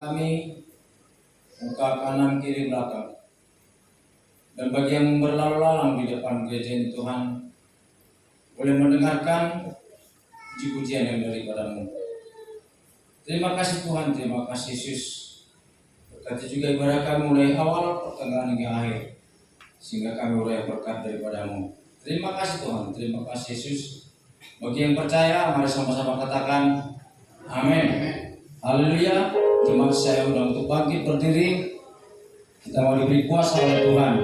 kami, muka kanan kiri belakang. Dan bagi yang berlalu lalang di depan gereja ini Tuhan, boleh mendengarkan puji-pujian yang daripada-Mu. Terima kasih Tuhan, terima kasih Yesus. Berkati juga ibadah kami mulai awal, pertengahan hingga akhir, sehingga kami mulai berkat daripada-Mu. Terima kasih Tuhan, terima kasih Yesus. Bagi yang percaya, mari sama-sama katakan amin. Haleluya. Jemaat saya undang untuk bangkit berdiri. Kita mau diberi kuasa oleh Tuhan.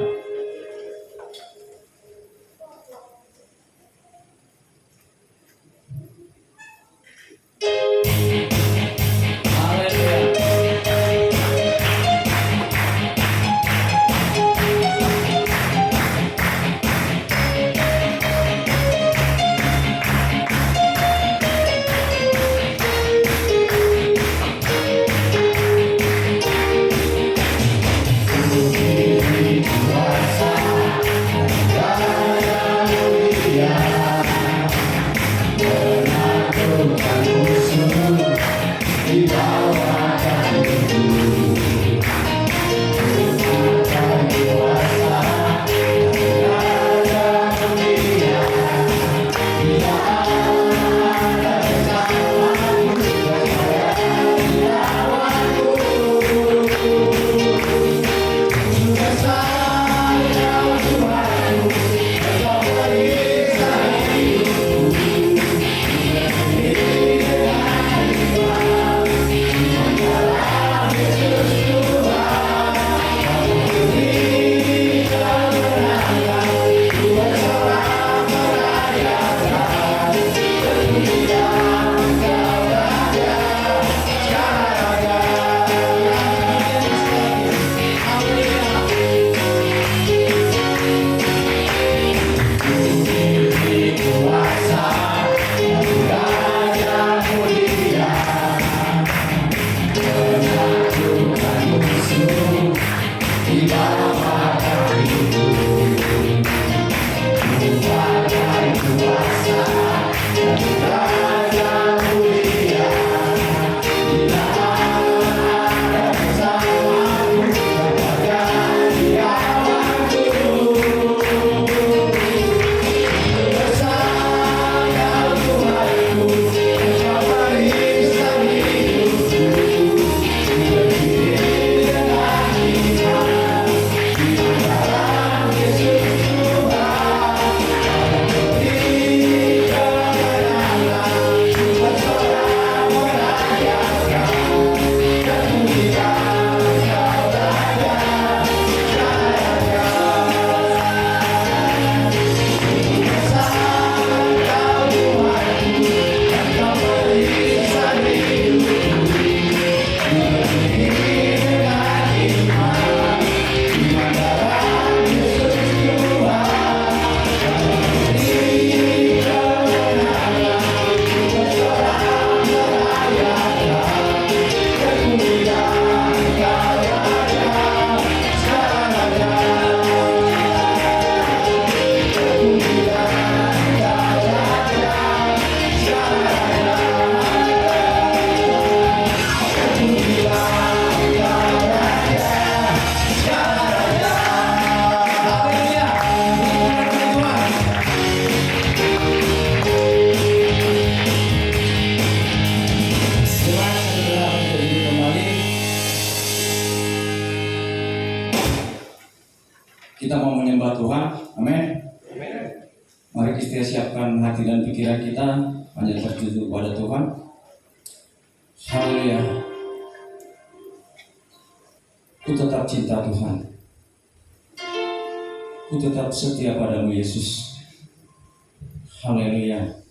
Kita mau menyembah Tuhan, amin. Mari kita siapkan hati dan pikiran kita hanya tertuju pada Tuhan. Haleluya. Ku tetap cinta Tuhan. Ku tetap setia padamu Yesus. Haleluya.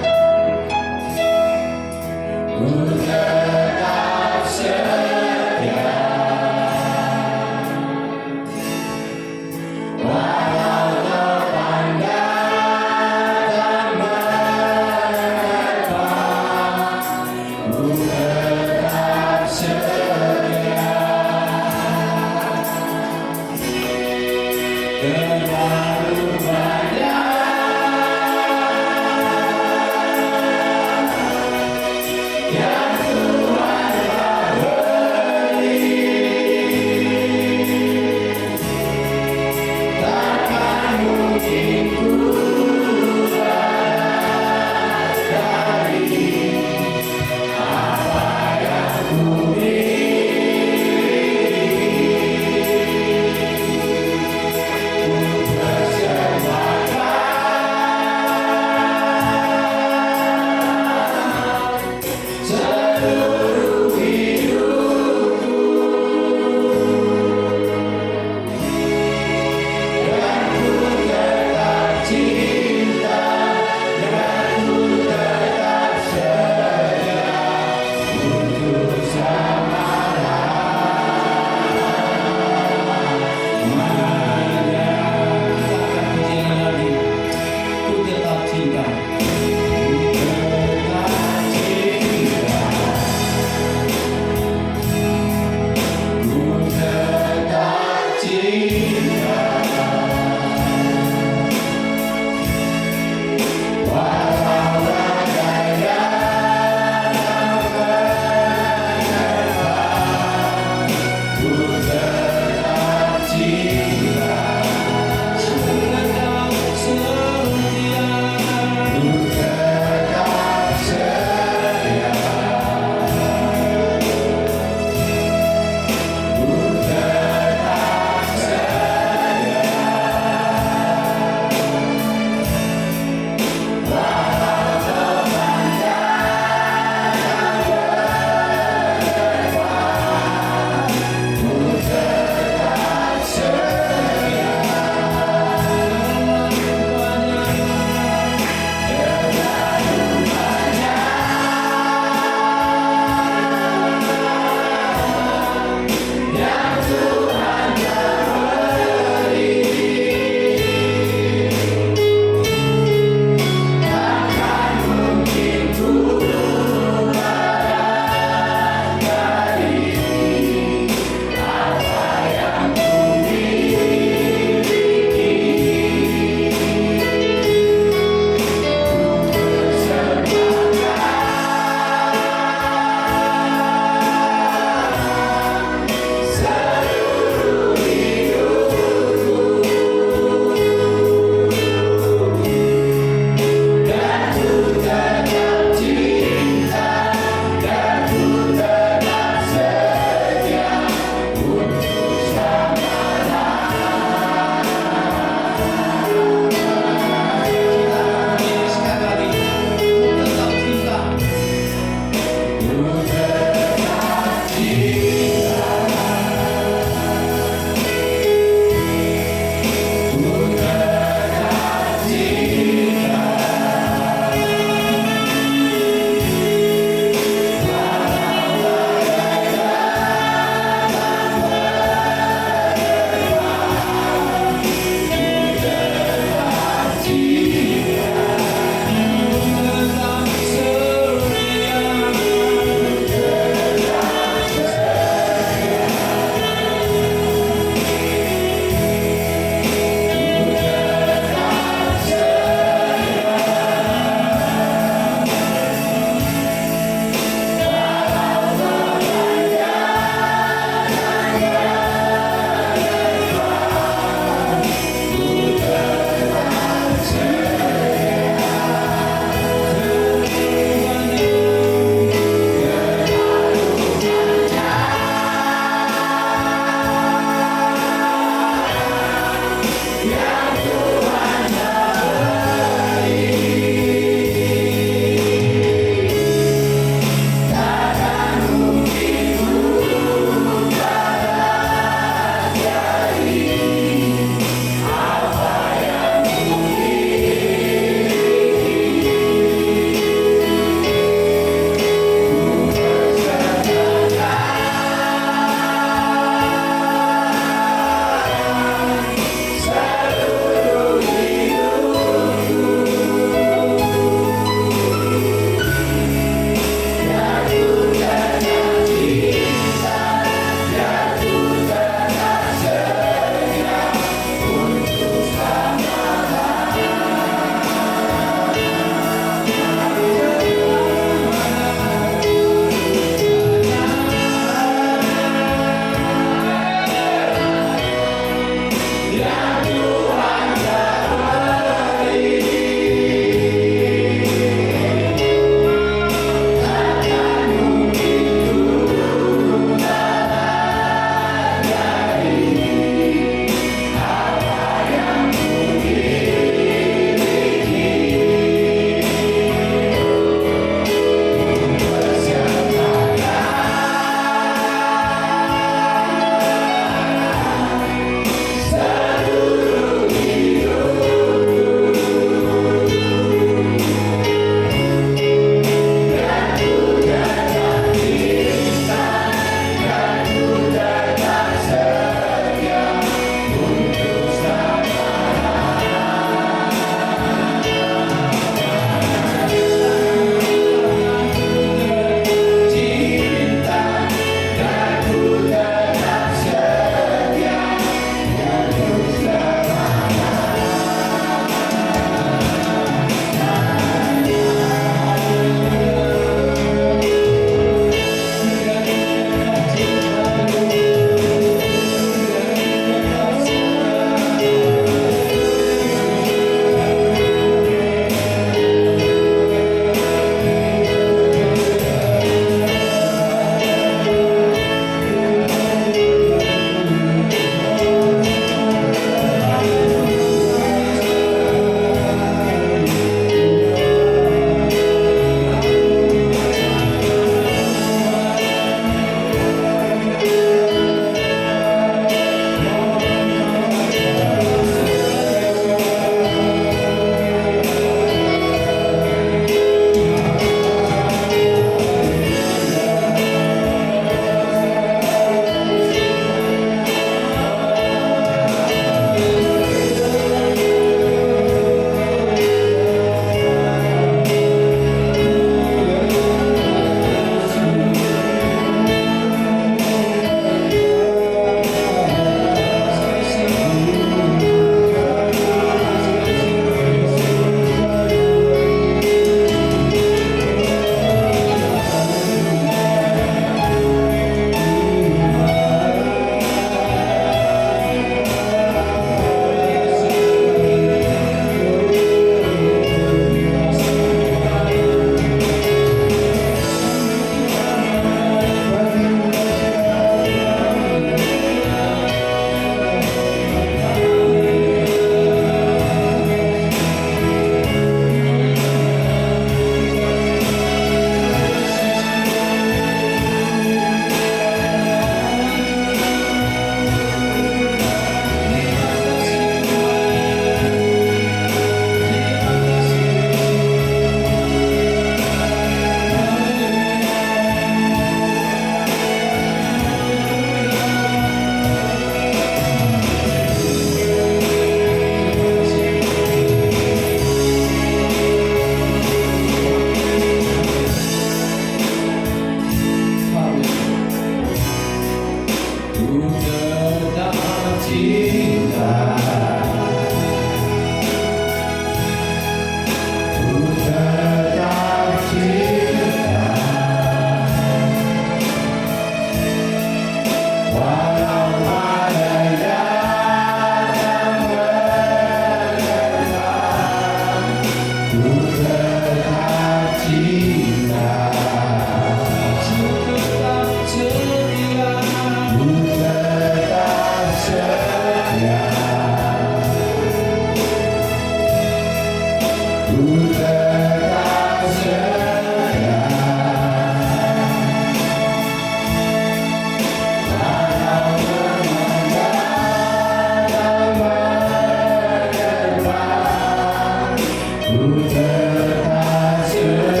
tetap setia.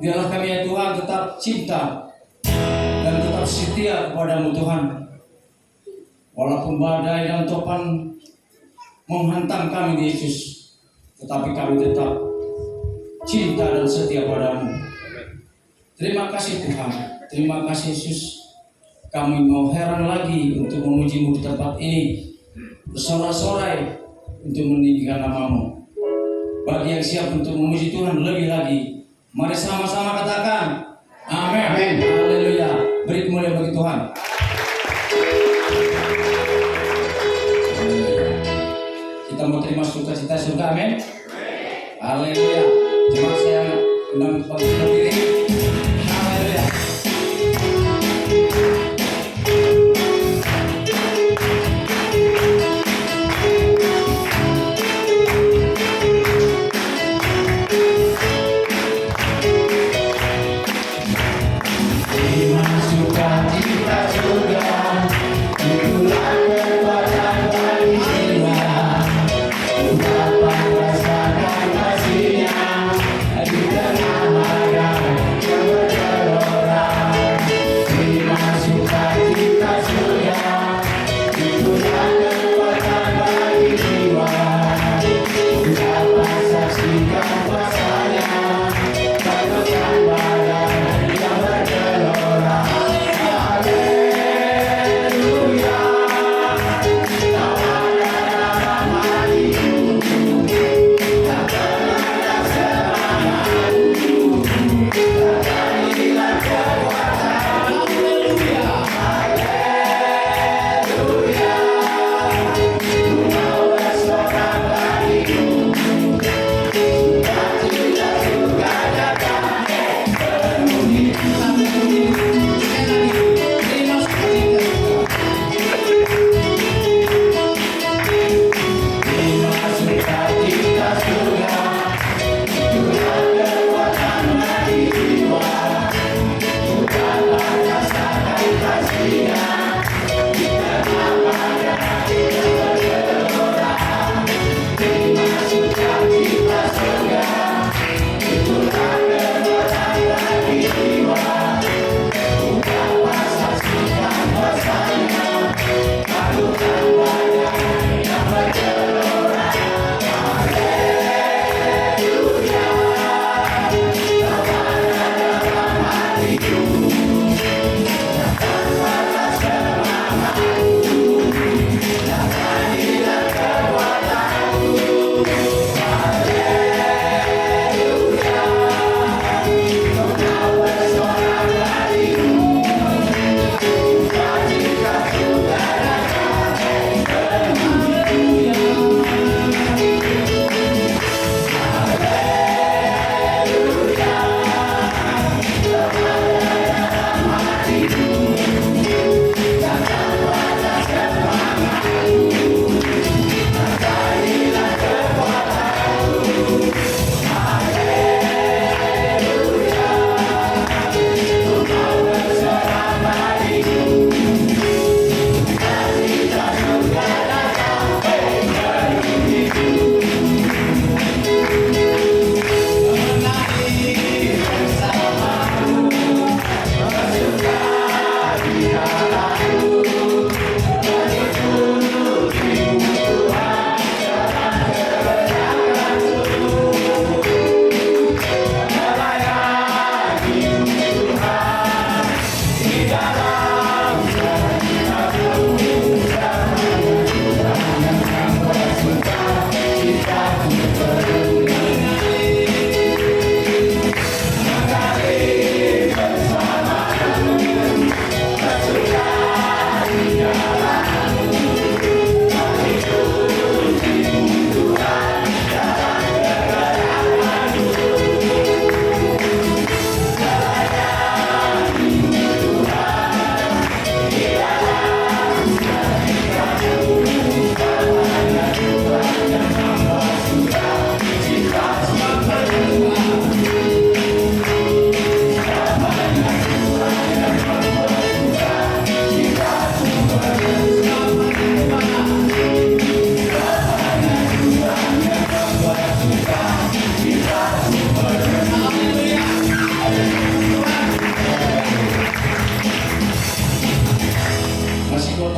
Biarlah kami ya Tuhan tetap cinta dan tetap setia kepadamu Tuhan. Walaupun badai dan topan menghantam kami Yesus, tetapi kami tetap cinta dan setia padamu. Terima kasih Tuhan, terima kasih Yesus. Kami mau heran lagi untuk memuji-Mu di tempat ini, bersorak-sorai untuk meninggikan nama-Mu. Bagi yang siap untuk memuji Tuhan lebih lagi, mari sama-sama katakan amin. Haleluya. Beri kemuliaan bagi Tuhan. Kita mau terima sukacita surga, amin. Haleluya. Jemaat saya undang bagi berdiri. Haleluya.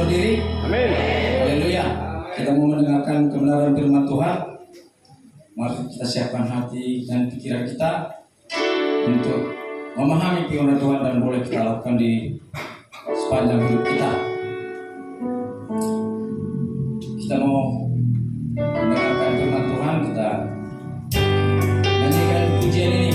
berdiri? Amin. Haleluya. Kita mau mendengarkan kebenaran firman Tuhan. Mari kita siapkan hati dan pikiran kita untuk memahami firman Tuhan dan boleh kita lakukan di sepanjang hidup kita. Kita mau mendengarkan firman Tuhan, kita nyanyikan pujian ini.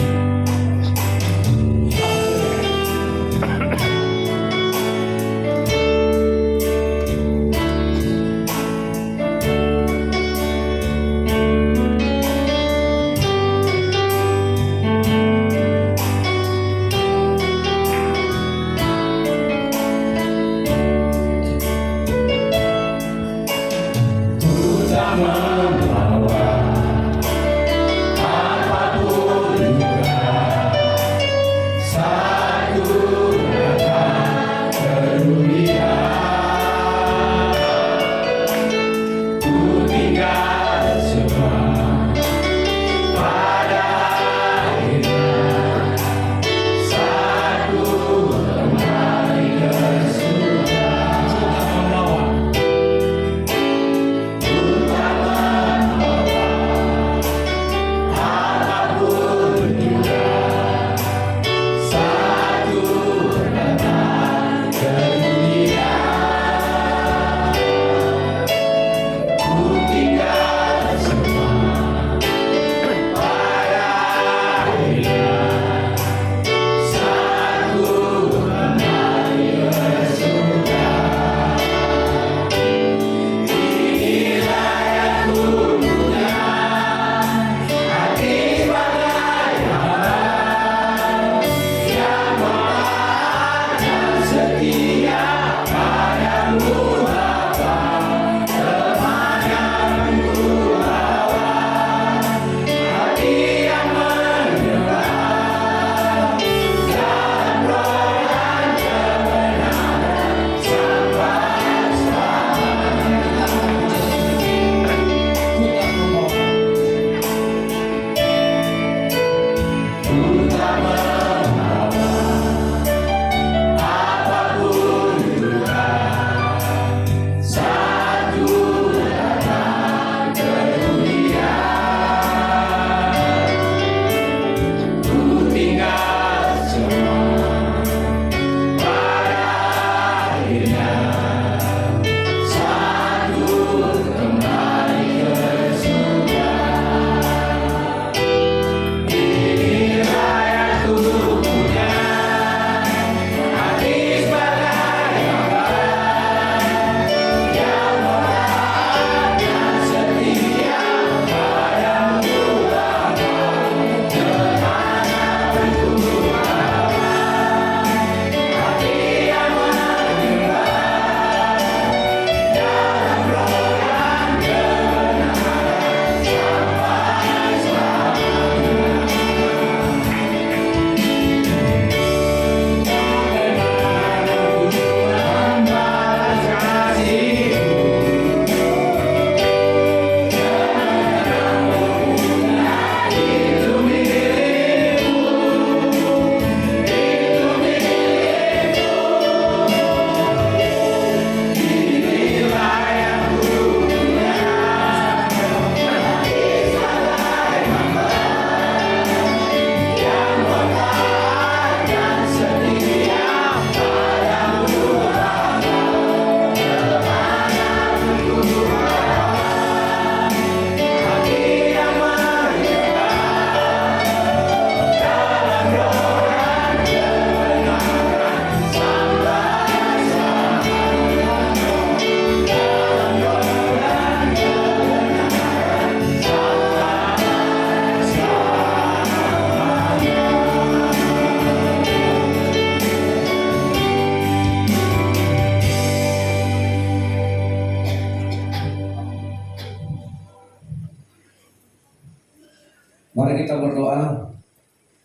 Mari kita berdoa.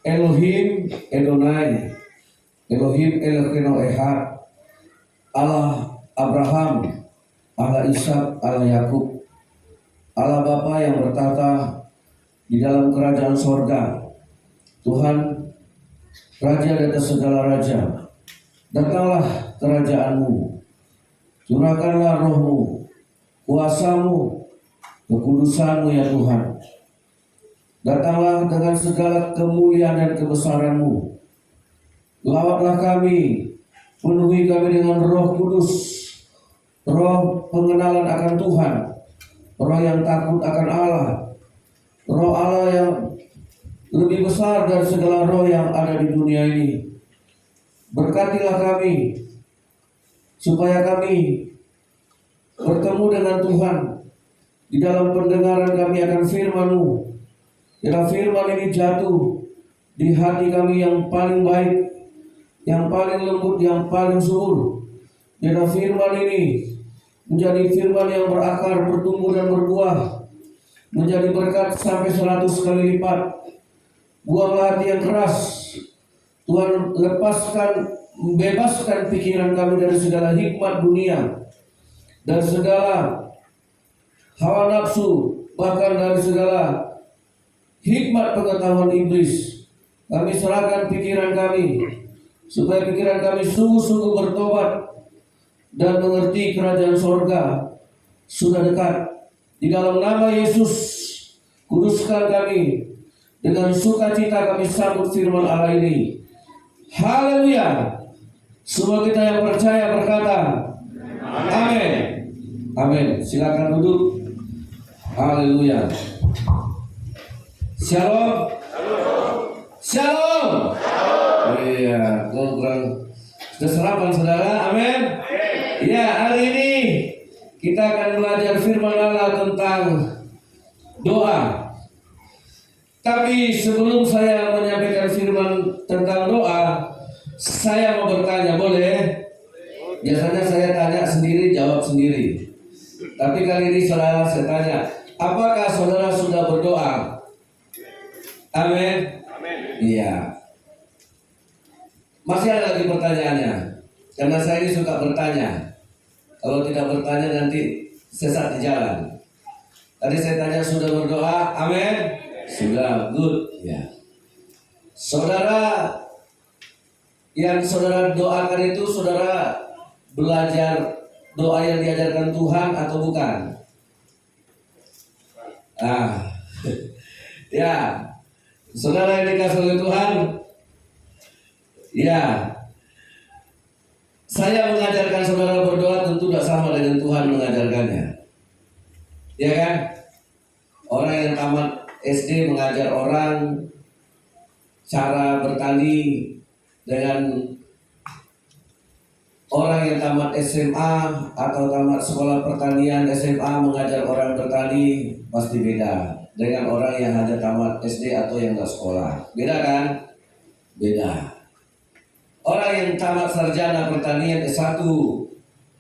Elohim Adonai, Elohim Eloheinu Ehad, Allah Abraham, Allah Ishak, Allah Yakub, Allah Bapa yang bertata di dalam kerajaan sorga. Tuhan, Raja di atas segala raja, datanglah kerajaan-Mu. Curahkanlah roh-Mu, kuasa-Mu, kekudusan-Mu ya Tuhan. Datanglah dengan segala kemuliaan dan kebesaran-Mu. Lawatlah kami, penuhi kami dengan Roh Kudus, roh pengenalan akan Tuhan, roh yang takut akan Allah, roh Allah yang lebih besar dari segala roh yang ada di dunia ini. Berkatilah kami, supaya kami bertemu dengan Tuhan di dalam pendengaran kami akan firman-Mu. Biarlah firman ini jatuh di hati kami yang paling baik, yang paling lembut, yang paling subur. Biarlah firman ini menjadi firman yang berakar, bertumbuh dan berbuah, menjadi berkat sampai 100 kali lipat. Buanglah hati yang keras, Tuhan. Bebaskan pikiran kami dari segala hikmat dunia dan segala hawa nafsu, bahkan dari segala hikmat pengetahuan iblis. Kami serahkan pikiran kami, supaya pikiran kami sungguh-sungguh bertobat dan mengerti kerajaan sorga sudah dekat. Di dalam nama Yesus, kuduskan kami. Dengan sukacita kami sambut firman Allah ini. Haleluya. Semua kita yang percaya berkata amin. Amin. Silakan duduk. Haleluya. Shalom. Shalom. Iya, kurang sudah sarapan saudara. Amin. Ya, hari ini kita akan belajar firman Allah tentang doa. Tapi sebelum saya menyampaikan firman tentang doa, saya mau bertanya, boleh? Biasanya saya tanya sendiri, jawab sendiri. Tapi kali ini saudara saya tanya, apakah saudara sudah berdoa? Amin. Iya. Masih ada lagi pertanyaannya, karena saya ini suka bertanya. Kalau tidak bertanya nanti sesat di jalan. Tadi saya tanya sudah berdoa, amin. Sudah, good ya. Saudara, yang saudara doakan itu saudara belajar doa yang diajarkan Tuhan atau bukan? Ya, saudara yang dikasih oleh Tuhan, ya. Saya mengajarkan saudara berdoa tentu tidak sama dengan Tuhan mengajarkannya, ya kan? Orang yang tamat SD mengajar orang cara bertani dengan orang yang tamat SMA atau tamat sekolah pertanian SMA mengajar orang bertani pasti beda dengan orang yang hanya tamat SD atau yang nggak sekolah. Beda kan? Beda. Orang yang tamat sarjana pertanian S1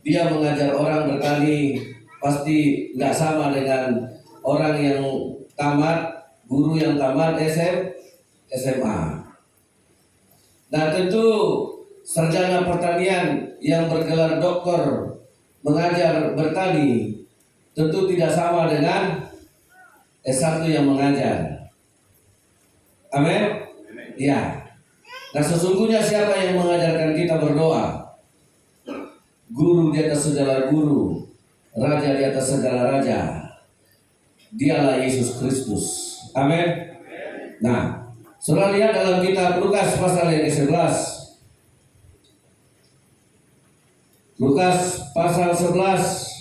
dia mengajar orang bertani pasti nggak sama dengan orang yang guru yang tamat SMA. Nah tentu sarjana pertanian yang bergelar doktor mengajar bertani tentu tidak sama dengan S1 yang mengajar. Amin? Ya. Nah sesungguhnya siapa yang mengajarkan kita berdoa? Guru di atas segala guru, raja di atas segala raja. Dialah Yesus Kristus. Amin. Nah, saudara lihat dalam kitab Lukas pasal yang ke-11. Lukas pasal 11.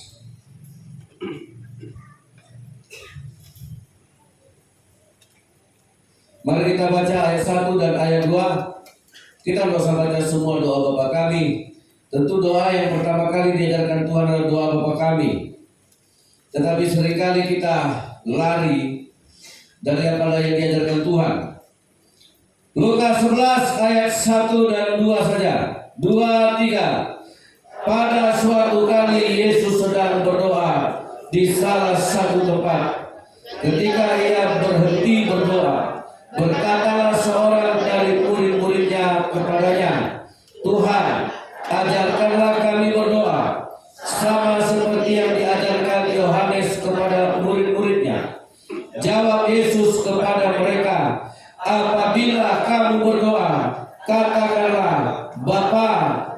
Mari kita baca ayat 1 dan ayat 2. Kita tidak usah baca semua doa Bapa kami. Tentu doa yang pertama kali diajarkan Tuhan adalah doa Bapa kami. Tetapi seringkali kita lari dari apa yang diajarkan Tuhan. Lukas 11 ayat 1 dan 2 saja. 2, 3. Pada suatu kali Yesus sedang berdoa di salah satu tempat. Ketika ia berhenti berdoa, berkatalah seorang dari murid-muridnya kepadanya, Tuhan, ajarkanlah kami berdoa, sama seperti yang diajarkan Yohanes kepada murid-muridnya. Jawab Yesus kepada mereka, apabila kamu berdoa, katakanlah, Bapa,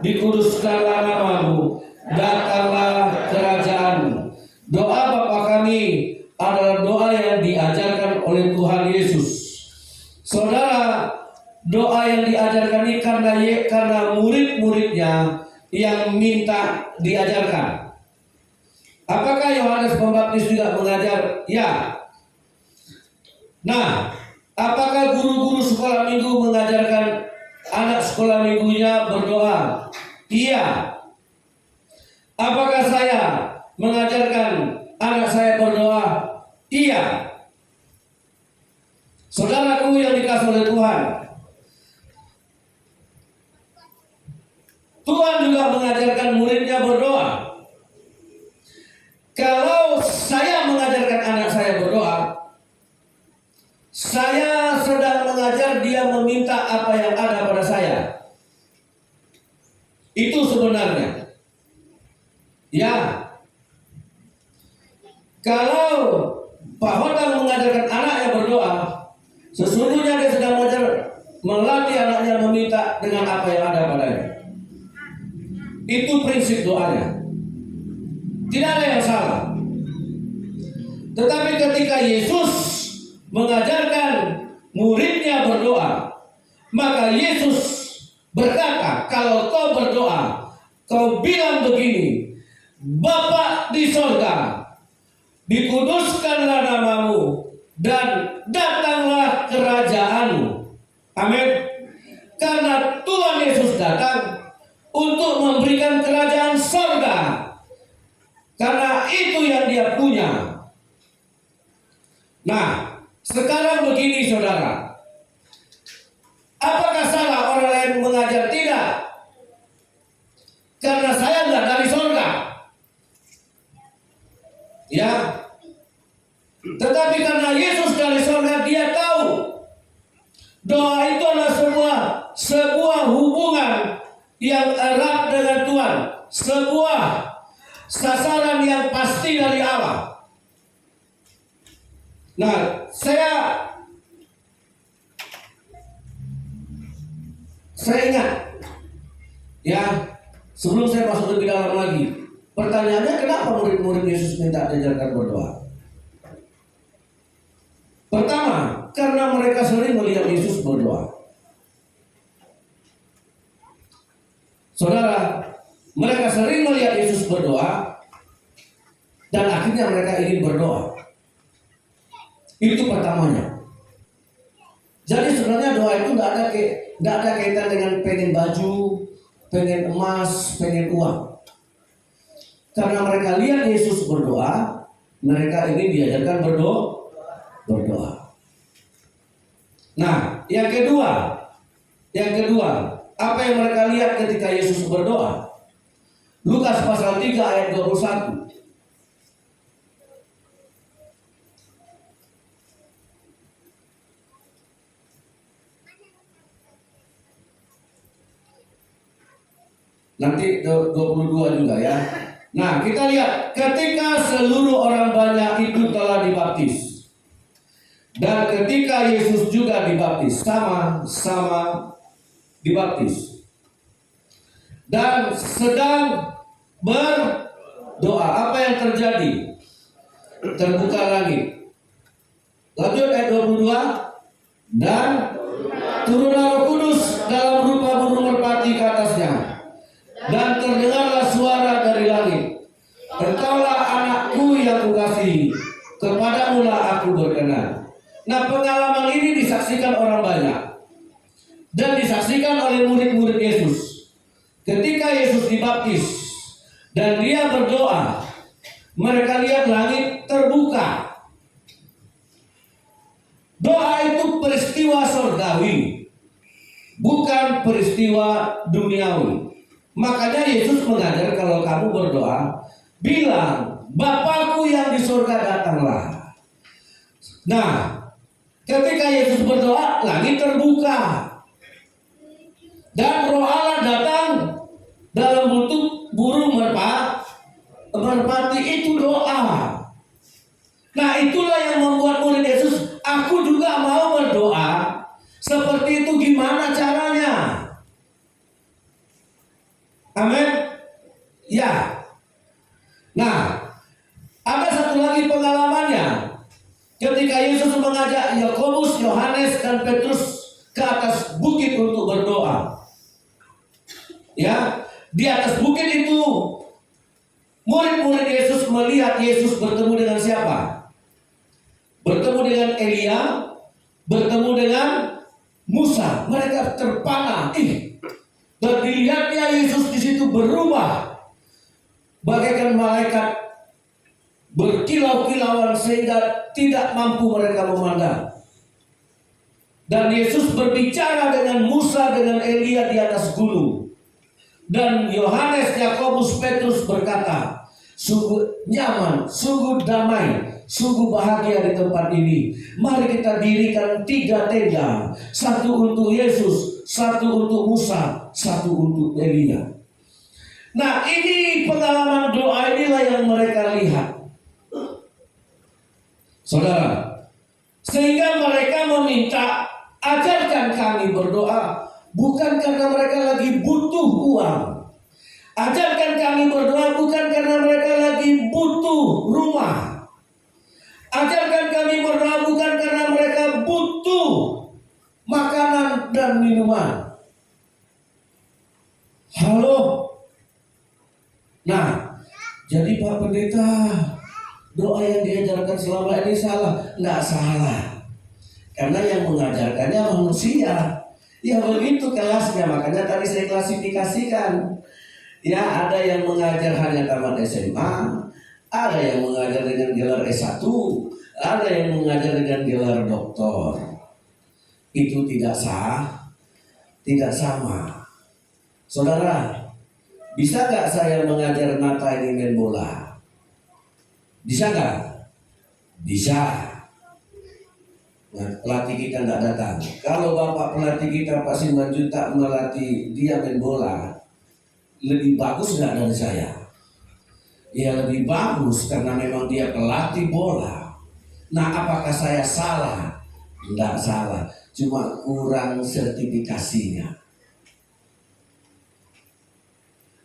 dikuduskanlah namamu, datanglah murid-muridnya yang minta diajarkan. Apakah Yohanes Pembaptis juga mengajar? Ya. Nah, apakah guru-guru sekolah minggu mengajarkan anak sekolah minggunya berdoa? Iya. Apakah saya mengajarkan anak saya berdoa? Iya. Saudaraku yang dikasihi oleh Tuhan, Tuhan juga mengajarkan muridnya berdoa. Kalau saya mengajarkan anak saya berdoa, saya sedang mengajar dia meminta apa yang ada pada saya. Itu sebenarnya. Ya. Kalau Pak Hodang mengajarkan anaknya berdoa, sesungguhnya dia sedang melatih anaknya meminta dengan apa yang ada padanya. Itu prinsip doanya. Tidak ada yang salah. Tetapi ketika Yesus mengajarkan muridnya berdoa, maka Yesus berkata, kalau kau berdoa, kau bilang begini, Bapa di sorga, dikuduskanlah namamu, dan datanglah kerajaanmu. Amin. Karena Tuhan Yesus datang untuk memberikan kerajaan sorga. Karena itu yang dia punya. Nah, sekarang begini saudara. Apakah salah orang lain mengajar? Tidak. Karena saya enggak dari sorga. Ya. Tetapi karena Yesus dari sorga, dia tahu doa itu adalah sebuah hubungan yang erat dengan Tuhan, sebuah sasaran yang pasti dari Allah. Nah, saya ingat, ya, sebelum saya masuk lebih dalam lagi, pertanyaannya kenapa murid-murid Yesus minta diajarkan berdoa? Pertama, karena mereka sering melihat Yesus berdoa. Saudara, mereka sering melihat Yesus berdoa dan akhirnya mereka ingin berdoa. Itu pertamanya. Jadi sebenarnya doa itu tidak ada kaitan dengan pengen baju, pengen emas, pengen uang. Karena mereka lihat Yesus berdoa, mereka ingin diajarkan berdoa. Nah, yang kedua, apa yang mereka lihat ketika Yesus berdoa? Lukas pasal 3 ayat 21. Nanti 22 juga ya. Nah, kita lihat ketika seluruh orang banyak itu telah dibaptis. Dan ketika Yesus juga dibaptis, sama dibaptis. Dan sedang berdoa, apa yang terjadi? Terbuka langit. Lanjut ayat 22. Dan turunlah Roh Kudus dalam rupa burung merpati ke atasnya. Dan terdengarlah suara dari langit, Engkaulah anakku yang kukasihi, kepadamulah aku berkenan. Nah, pengalaman ini disaksikan orang banyak dan disaksikan oleh murid-murid Yesus. Ketika Yesus dibaptis dan dia berdoa, mereka lihat langit terbuka. Doa itu peristiwa surgawi, bukan peristiwa duniawi. Makanya Yesus mengajar kalau kamu berdoa, bilang, Bapakku yang di surga datanglah. Nah, ketika Yesus berdoa, langit terbuka. Dan Roh Allah datang dalam bentuk burung merpati, itu doa. Nah, itulah yang membuat murid Yesus, aku juga mau berdoa. Seperti itu gimana caranya? Amin. Ya. Nah, ada satu lagi pengalamannya. Ketika Yesus mengajak Yakobus, Yohanes, dan Petrus ke atas bukit untuk berdoa. Ya, di atas bukit itu murid-murid Yesus melihat Yesus bertemu dengan siapa? Bertemu dengan Elia, bertemu dengan Musa. Mereka terpana. Dan dilihatnya Yesus di situ berubah bagaikan malaikat, berkilau-kilauan sehingga tidak mampu mereka memandang. Dan Yesus berbicara dengan Musa, dengan Elia di atas gunung. Dan Yohanes, Yakobus, Petrus berkata, sungguh nyaman, sungguh damai, sungguh bahagia di tempat ini. Mari kita dirikan 3 tenda, 1 untuk Yesus, 1 untuk Musa, 1 untuk Elia. Nah, ini pengalaman doa inilah yang mereka lihat, saudara. Sehingga mereka meminta, ajarkan kami berdoa. Bukan karena mereka lagi butuh uang. Ajarkan kami berdoa bukan karena mereka lagi butuh rumah. Ajarkan kami berdoa bukan karena mereka butuh makanan dan minuman. Halo. Nah, jadi Pak Pendeta, doa yang diajarkan selama ini salah? Enggak salah. Karena yang mengajarkannya manusia. Ya begitu kelasnya, makanya tadi saya klasifikasikan. Ya, ada yang mengajar hanya tamat SMA, ada yang mengajar dengan gelar S1, ada yang mengajar dengan gelar doktor. Itu tidak sah, tidak sama. Saudara, bisa gak saya mengajar Nata ini main bola? Bisa gak? Bisa. Nah, pelatih kita tidak datang. Kalau bapak pelatih kita Pak Siman Juta melatih dia main bola, lebih bagus nggak dari saya? Ya lebih bagus karena memang dia pelatih bola. Nah, apakah saya salah? Tidak salah, cuma kurang sertifikasinya.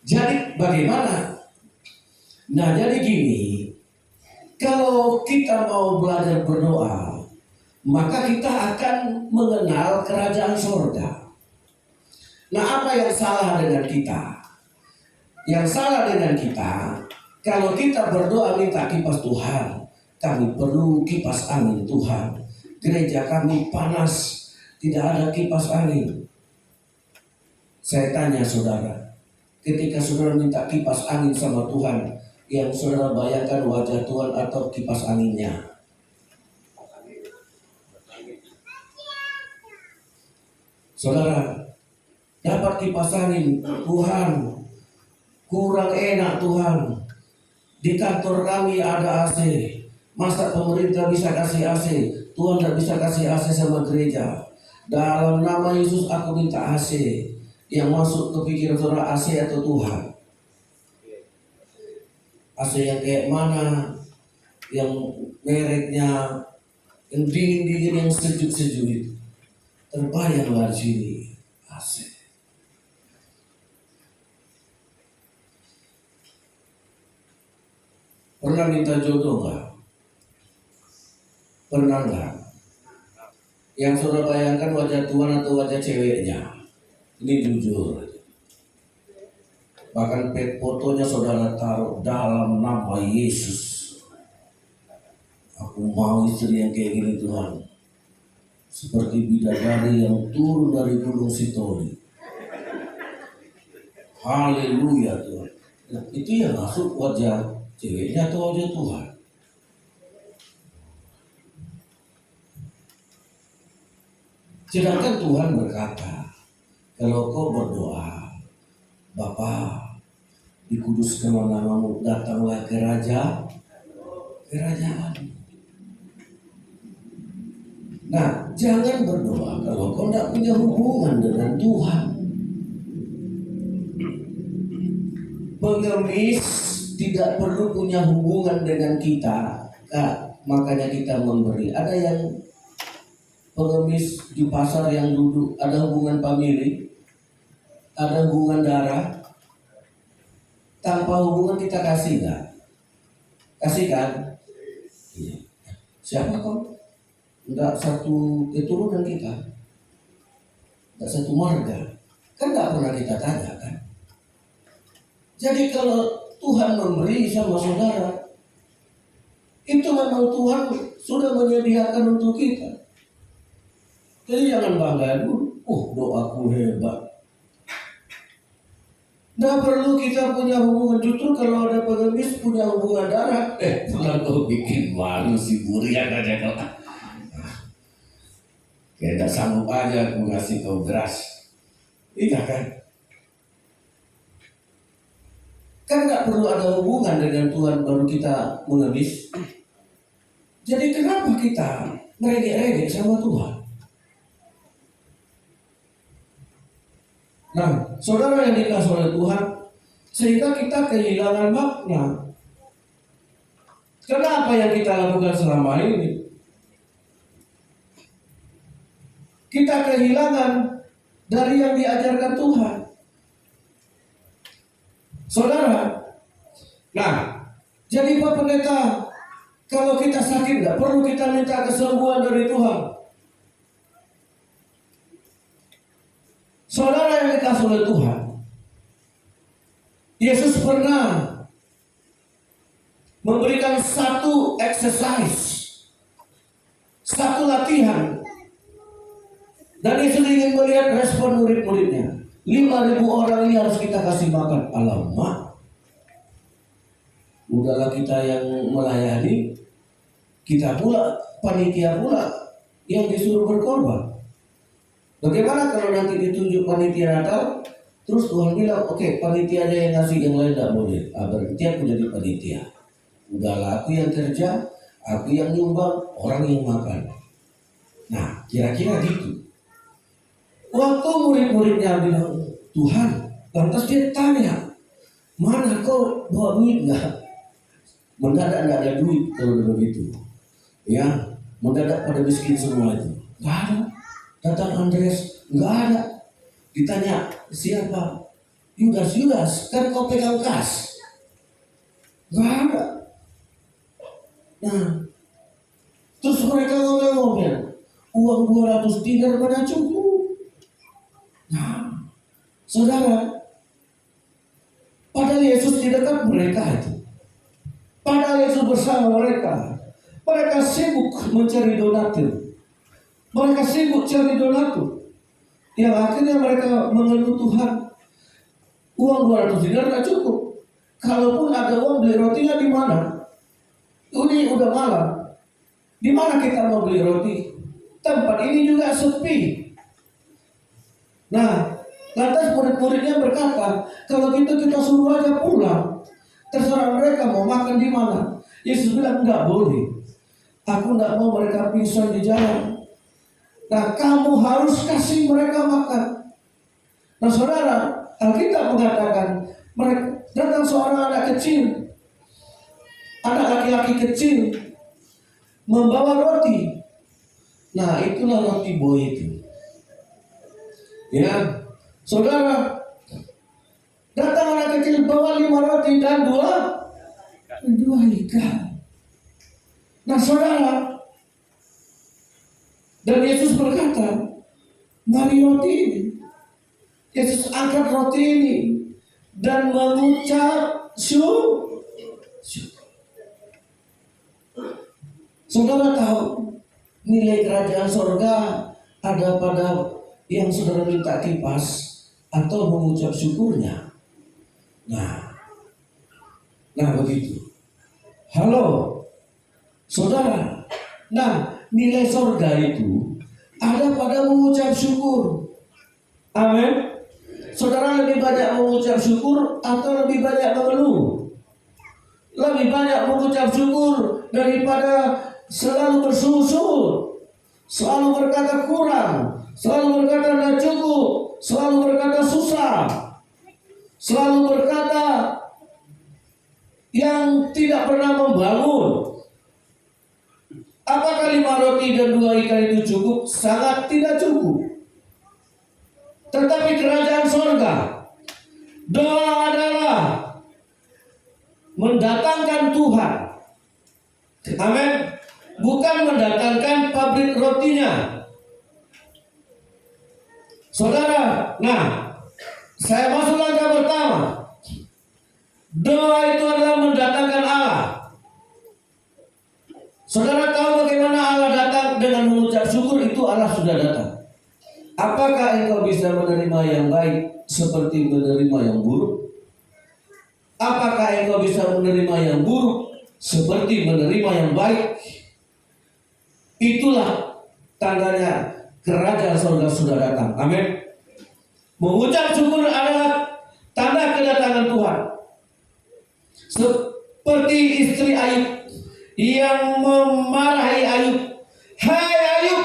Jadi bagaimana? Nah, jadi gini, kalau kita mau belajar berdoa, maka kita akan mengenal kerajaan surga. Nah, apa yang salah dengan kita? Yang salah dengan kita, kalau kita berdoa minta kipas Tuhan, kami perlu kipas angin Tuhan. Gereja kami panas, tidak ada kipas angin. Saya tanya saudara, ketika saudara minta kipas angin sama Tuhan, yang saudara bayangkan wajah Tuhan atau kipas anginnya? Saudara, dapat kipas angin, Tuhan, kurang enak Tuhan. Di kantor kami ada AC, masa pemerintah bisa kasih AC? Tuhan tidak bisa kasih AC sama gereja. Dalam nama Yesus aku minta AC. Yang masuk ke pikiran saudara, AC atau Tuhan? AC yang kayak mana? Yang mereknya, yang dingin-dingin, yang sejuk-sejuk itu. Terbayanglah di sini AC. Pernah minta jodoh nggak? Pernah nggak? Yang saudara bayangkan wajah Tuhan atau wajah ceweknya? Ini jujur. Bahkan fotonya saudara taruh dalam nama Yesus. Aku mau istri yang kayak gini Tuhan. Seperti bidadari yang turun dari gunung Sitoli. Haleluya Tuhan. Nah, itu yang masuk wajah ceweknya atau wajah Tuhan? Sedangkan Tuhan berkata, kalau kau berdoa, Bapa, dikuduskanlah namamu, datanglah ke kerajaan. Nah, jangan berdoa kalau kau tidak punya hubungan dengan Tuhan. Pengemis tidak perlu punya hubungan dengan kita, makanya kita memberi. Ada yang pengemis di pasar yang duduk, ada hubungan famili, ada hubungan darah. Tanpa hubungan kita kasih nggak? Kasih kan? Iya. Siapa kau? Enggak satu keturunan kita, enggak satu marga, kan enggak pernah kita tanya kan? Jadi kalau Tuhan memberi sama saudara, itu memang Tuhan sudah menyediakan untuk kita. Jadi jangan bangga dulu, doaku hebat. Nggak perlu kita punya hubungan, justru kalau ada pengemis punya hubungan darah, malah kau bikin malu si Burian aja kau. Kayak tak sanggup aja aku ngasih kau beras. Iya kan? Kan nggak perlu ada hubungan dengan Tuhan baru kita mengemis. Jadi kenapa kita ngeredek-redek sama Tuhan? Nah, saudara yang dikasih oleh Tuhan, sehingga kita kehilangan makna. Karena apa yang kita lakukan selama ini? Kita kehilangan dari yang diajarkan Tuhan. Saudara, nah, jadi Pak Pendeta, kalau kita sakit nggak perlu kita minta kesembuhan dari Tuhan. Saudara yang dikasih oleh Tuhan, Yesus pernah memberikan satu exercise, satu latihan. Dan Yesus ingin melihat respon murid-muridnya. 5.000 orang ini harus kita kasih makan. Alamak, udahlah kita yang melayani, kita pula, panitia pula yang disuruh berkorban. Bagaimana kalau nanti ditunjuk panitia Natal, terus Tuhan bilang, oke, panitia aja yang ngasih, yang lain tidak boleh. Berarti aku jadi panitia. Udahlah, aku yang kerja, aku yang nyumbang, orang yang makan. Nah, kira-kira gitu. Waktu murid-muridnya bilang, Tuhan, lantas dia tanya, mana kau bawa duit nggak? Mendadak nggak ada duit kalau begitu. Ya, mendadak pada miskin semua itu. Nggak ada. Datang Andreas, nggak ada. Ditanya, siapa? Yudas, kan kau pegang kas? Nggak ada. Nah, terus mereka ngomel-ngomel, uang 200 dinar mana cukup? Nah, saudara, padahal Yesus di dekat mereka itu. Padahal Yesus bersama mereka. Mereka sibuk mencari donatur. Mereka sibuk cari donatur. Yang akhirnya mereka mengeluh, Tuhan, uang 200 dinar tidak cukup. Kalaupun ada uang, beli rotinya di mana? Ini udah malam. Di mana kita mau beli roti? Tempat ini juga sepi. Nah, lantas murid-muridnya berkata, kalau gitu kita suruh aja pulang. Terserah mereka mau makan di mana. Yesus bilang, enggak boleh. Aku enggak mau mereka pingsan di jalan. Nah, kamu harus kasih mereka makan. Nah, saudara, Alkitab mengatakan, mereka datang seorang anak kecil, anak laki-laki kecil, membawa roti. Nah, itulah roti boy itu. Ya, saudara, datang anak kecil bawa 5 roti dan 2 ikan. Nah, saudara, dan Yesus berkata, mari roti ini. Yesus angkat roti ini dan mengucap syukur. Saudara tahu nilai kerajaan sorga ada pada yang saudara minta kipas atau mengucap syukurnya. Nah begitu. Halo, saudara. Nah, nilai sorga itu ada pada mengucap syukur. Amin. Saudara lebih banyak mengucap syukur atau lebih banyak mengeluh? Lebih banyak mengucap syukur daripada selalu bersusul, selalu berkata kurang, selalu berkata tidak cukup, selalu berkata susah, selalu berkata yang tidak pernah membangun. Apakah 5 roti dan 2 ikan itu cukup? Sangat tidak cukup. Tetapi kerajaan sorga, doa adalah mendatangkan Tuhan. Amin. Bukan mendatangkan pabrik rotinya. Saudara, nah, saya masuk langkah pertama. Doa itu adalah mendatangkan Allah. Saudara tahu bagaimana Allah datang? Dengan mengucap syukur, itu Allah sudah datang. Apakah engkau bisa menerima yang baik seperti menerima yang buruk? Apakah engkau bisa menerima yang buruk seperti menerima yang baik? Itulah tandanya kerajaan sorga sudah datang. Amin. Mengucap syukur adalah tanda kedatangan Tuhan. Seperti istri Ayub yang memarahi Ayub, "Hai Ayub,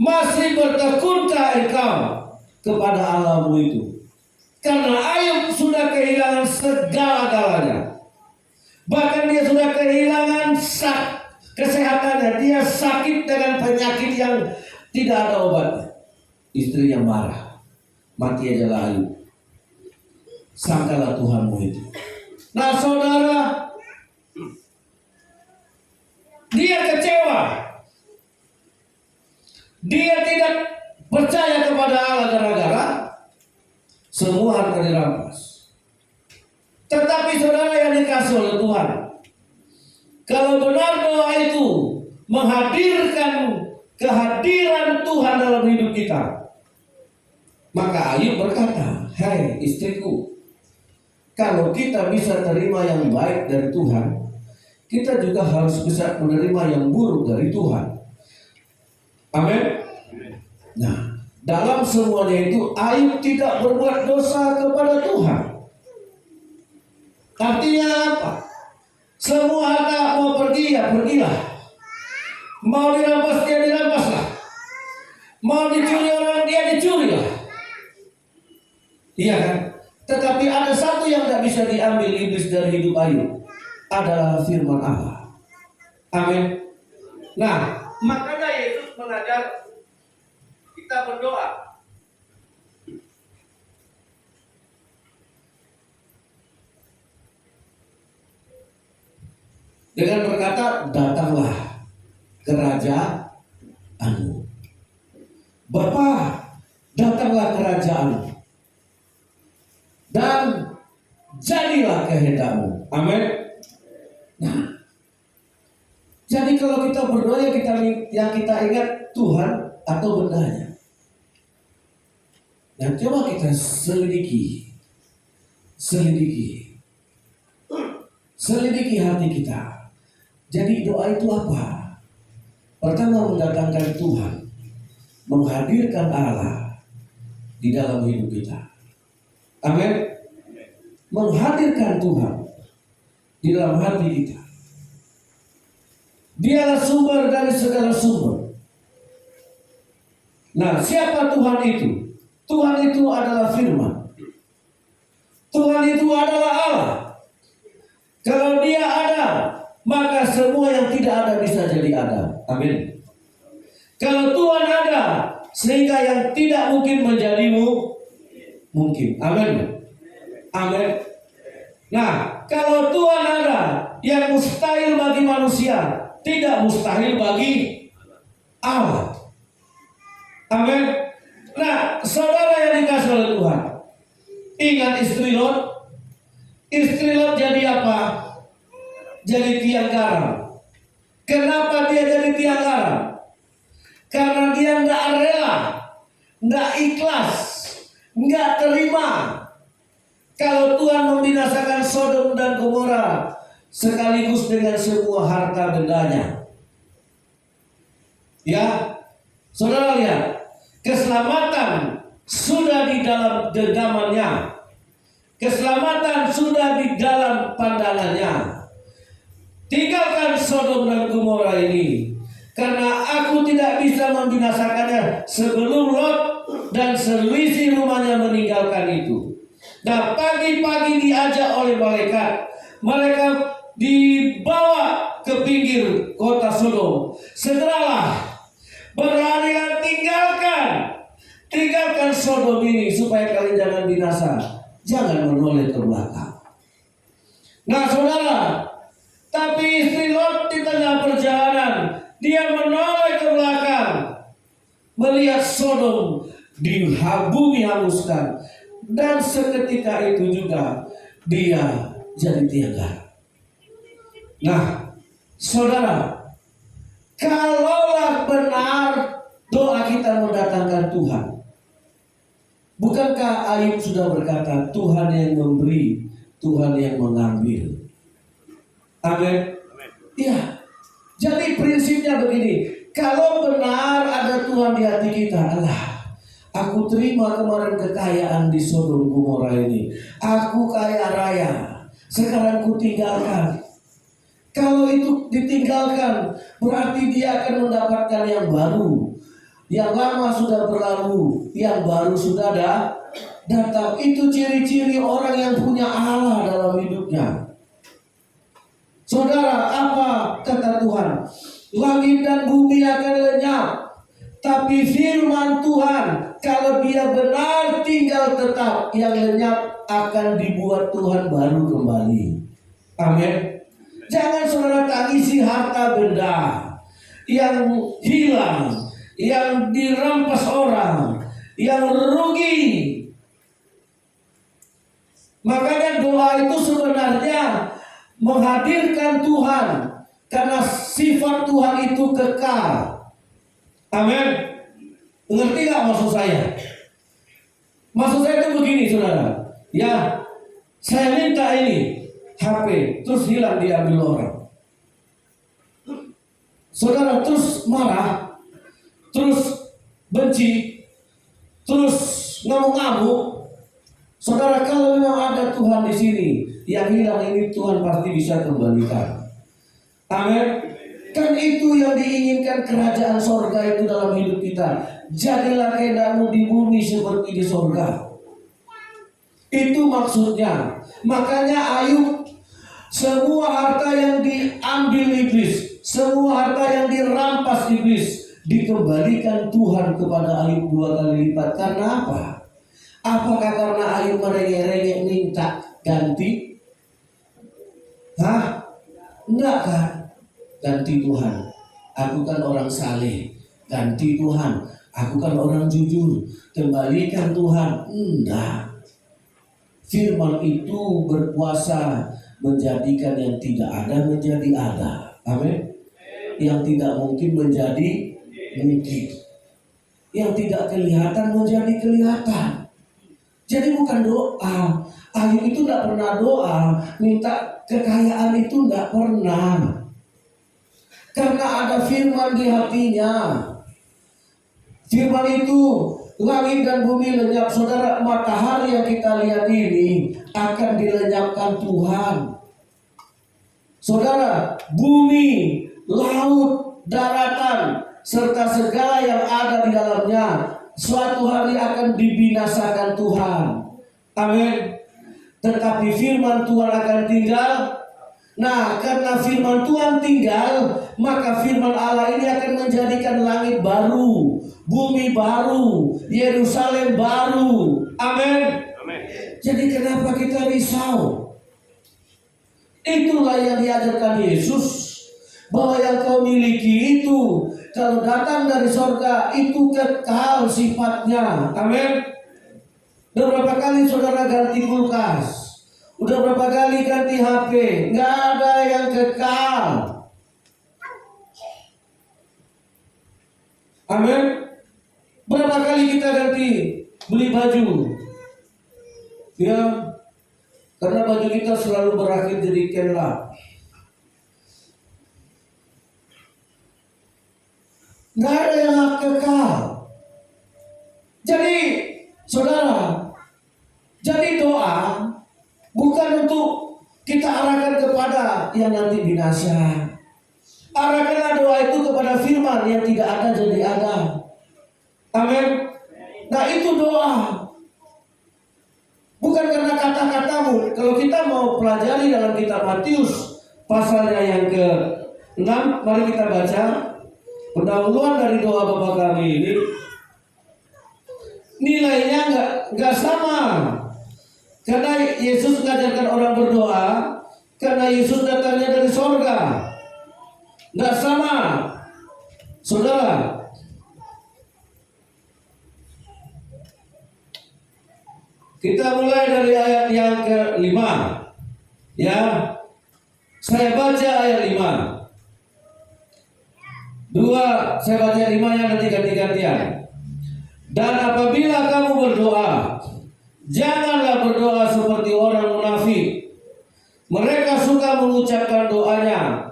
masih bertekunkah engkau kepada Allahmu itu?" Karena Ayub sudah kehilangan segala-galanya. Bahkan dia sudah kehilangan kesehatannya. Dia sakit dengan penyakit yang tidak ada obatnya. Istrinya marah. Mati ajalah Ayub. Sangkalah Tuhanmu itu. Nah saudara, dia kecewa. Dia tidak percaya kepada Allah gara-gara semua harta dirampas. Tetapi saudara yang dikasih oleh Tuhan, kalau benar doa itu menghadirkan kehadiran Tuhan dalam hidup kita, maka Ayub berkata, "Hai istriku, kalau kita bisa terima yang baik dari Tuhan, kita juga harus bisa menerima yang buruk dari Tuhan." Amin. Nah, dalam semuanya itu Ayub tidak berbuat dosa kepada Tuhan. Artinya apa? Semua harta mau pergi ya pergilah. Mau dirampas dia dirampaslah. Mau dicuri orang dia dicuri lah. Iya kan? Tetapi ada satu yang tidak bisa diambil iblis dari hidup Ayub, adalah firman Allah. Amin. Nah, makanya Yesus mengajar kita berdoa. Dengan berkata, "Datanglah kerajaanmu." Bapa, datanglah kerajaanmu. Dan jadilah kehendakmu. Amin. Nah, jadi kalau kita berdoa yang kita ingat Tuhan atau bendanya. Nah, coba kita selidiki hati kita. Jadi doa itu apa? Pertama, mendatangkan Tuhan, menghadirkan Allah di dalam hidup kita. Amin. Menghadirkan Tuhan di dalam hati kita. Dialah sumber dari segala sumber. Nah, siapa Tuhan itu? Tuhan itu adalah firman. Tuhan itu adalah Allah. Kalau dia ada, maka semua yang tidak ada bisa jadi ada. Amin. Kalau Tuhan ada, sehingga yang tidak mungkin menjadi mungkin. Amin. Amin. Nah, kalau Tuhan ada, yang mustahil bagi manusia tidak mustahil bagi Allah. Amin. Nah, saudara yang dikasih oleh Tuhan, ingat istri Lot. Istri Lot jadi apa? Jadi tiang garam. Kenapa dia jadi tiang garam? Karena dia nggak rela, nggak ikhlas, nggak terima kalau Tuhan membinasakan Sodom dan Gomora sekaligus dengan semua harta bendanya. Ya, saudara lihat, keselamatan sudah di dalam genggamannya. Keselamatan sudah di dalam pandangannya. Tinggalkan Sodom dan Gomora ini, karena aku tidak bisa membinasakannya sebelum Lot dan selisih rumahnya meninggalkan itu. Nah, pagi-pagi diajak oleh malaikat. Mereka dibawa ke pinggir kota Sodom. Segeralah berlarian, tinggalkan Sodom ini supaya kalian jangan binasa. Jangan menoleh ke belakang. Nah saudara, tapi istri Lot di tengah perjalanan, dia menoleh ke belakang, melihat Sodom di bumi hanguskan, dan seketika itu juga dia jadi tiada. Nah, saudara, kalaulah benar doa kita mendatangkan Tuhan, bukankah Ayub sudah berkata, Tuhan yang memberi, Tuhan yang mengambil. Amin. Ya, jadi prinsipnya begini, kalau benar ada Tuhan di hati kita, Allah, aku terima kemarin kekayaan di Sodom Gomora ini, aku kaya raya, sekarang ku tinggalkan. Kalau itu ditinggalkan, berarti dia akan mendapatkan yang baru. Yang lama sudah berlalu, yang baru sudah datang. Itu ciri-ciri orang yang punya Allah dalam hidupnya. Saudara, apa kata Tuhan? Langit dan bumi akan lenyap, tapi firman Tuhan, kalau dia benar tinggal tetap, yang lenyap akan dibuat Tuhan baru kembali. Amin. Jangan saudara tangisi harta benda yang hilang, yang dirampas orang, yang rugi. Makanya doa itu sebenarnya menghadirkan Tuhan, karena sifat Tuhan itu kekal. Amin. Mengerti gak maksud saya? Maksud saya itu begini saudara. Ya, saya minta ini HP, terus hilang diambil orang. Saudara terus marah, terus benci, terus ngamuk-ngamuk. Saudara, kalau memang ada Tuhan di sini, yang hilang ini Tuhan pasti bisa kembalikan. Amin. Kan itu yang diinginkan kerajaan sorga itu dalam hidup kita. Jadilah kehendakmu di bumi seperti di sorga. Itu maksudnya. Makanya Ayub, semua harta yang diambil iblis, semua harta yang dirampas iblis, dikembalikan Tuhan kepada Ayub 2 kali lipat. Karena apa? Apakah karena Ayub merengek-rengek minta ganti? Hah? Enggak kan? Ganti Tuhan, aku kan orang saleh. Ganti Tuhan, aku kan orang jujur. Kembalikan Tuhan. Enggak. Firman itu berkuasa menjadikan yang tidak ada menjadi ada. Amin. Yang tidak mungkin menjadi mungkin, yang tidak kelihatan menjadi kelihatan. Jadi bukan doa. Ayub itu tidak pernah doa minta kekayaan, itu tidak pernah. Karena ada firman di hatinya. Firman itu, langit dan bumi lenyap. Saudara, matahari yang kita lihat ini akan dilenyapkan Tuhan. Saudara, bumi, laut, daratan, serta segala yang ada di dalamnya, suatu hari akan dibinasakan Tuhan. Amin. Tetapi firman Tuhan akan tinggal. Nah, karena firman Tuhan tinggal, maka firman Allah ini akan menjadikan langit baru, bumi baru, Yerusalem baru. Amin. Jadi kenapa kita risau? Itulah yang diajarkan Yesus, bahwa yang kau miliki itu, kalau datang dari sorga, itu kekal sifatnya. Amin. Udah berapa kali saudara ganti kulkas? Udah berapa kali ganti HP? Nggak ada yang kekal. Amin. Berapa kali kita ganti beli baju? Ya, karena baju kita selalu berakhir jadi kenlap. Nggak ada yang kekal. Jadi, saudara, jadi doa bukan untuk kita arahkan kepada yang nanti binasa. Arahkanlah doa itu kepada firman yang tidak ada jadi ada. Amin. Nah, itu doa. Bukan karena kata-katamu. Kalau kita mau pelajari dalam kitab Matius pasalnya yang ke-6, mari kita baca pendahuluan dari doa Bapa Kami ini. Nilainya enggak sama. Karena Yesus mengajarkan orang berdoa, karena Yesus datangnya dari sorga. Enggak sama, saudara. Kita mulai dari ayat yang ke-5. Ya. Saya baca ayat 5. Saya baca 5 yang nanti ganti-gantian. Dan apabila kamu berdoa, janganlah berdoa seperti orang munafik. Mereka suka mengucapkan doanya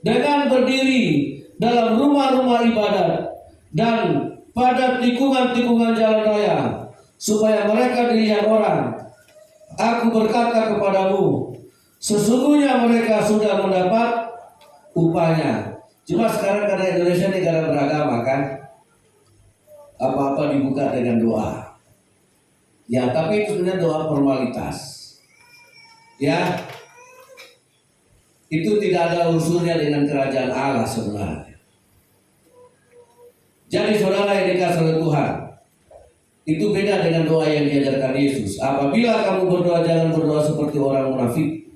dengan berdiri dalam rumah-rumah ibadat dan pada tikungan-tikungan jalan raya, supaya mereka dilihat orang. Aku berkata kepadamu, sesungguhnya mereka sudah mendapat upahnya. Cuma sekarang karena Indonesia negara beragama kan, apa-apa dibuka dengan doa. Ya, tapi itu sebenarnya doa formalitas. Ya, itu tidak ada unsurnya dengan kerajaan Allah sebenarnya. Jadi saudara yang dikasih oleh Tuhan, itu beda dengan doa yang diajarkan Yesus. Apabila kamu berdoa, jangan berdoa seperti orang munafik.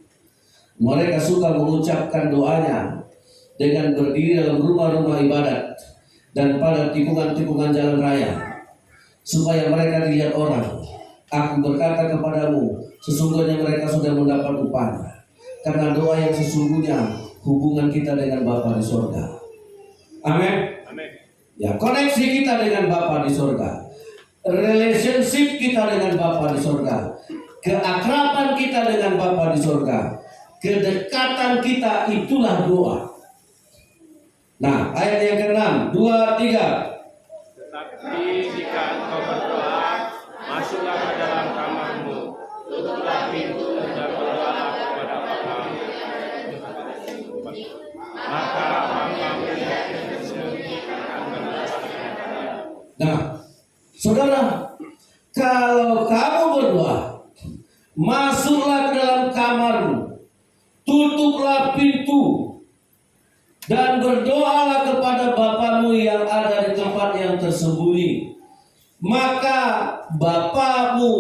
Mereka suka mengucapkan doanya dengan berdiri dalam rumah-rumah ibadat dan pada tikungan-tikungan jalan raya, supaya mereka dilihat orang. Aku berkata kepadamu, sesungguhnya mereka sudah mendapat upahnya. Karena doa yang sesungguhnya hubungan kita dengan Bapa di surga. Amin. Ya, koneksi kita dengan Bapa di surga, relationship kita dengan Bapa di surga, keakraban kita dengan Bapa di surga, kedekatan kita, itulah doa. Nah, ayat yang ke-6, 2, 3. Tetapi jika engkau berdoa, masuklah ke dalam kamarmu, tutuplah pintu dan berdoalah kepada Bapamu. Maka Bapamu yang tersembunyikan akan membalaskan kalian. Nah, saudara, kalau kamu berdoa, masuklah ke dalam kamarmu, tutuplah pintu, dan berdoalah kepada Bapamu yang ada di tempat yang tersembunyi. Maka Bapamu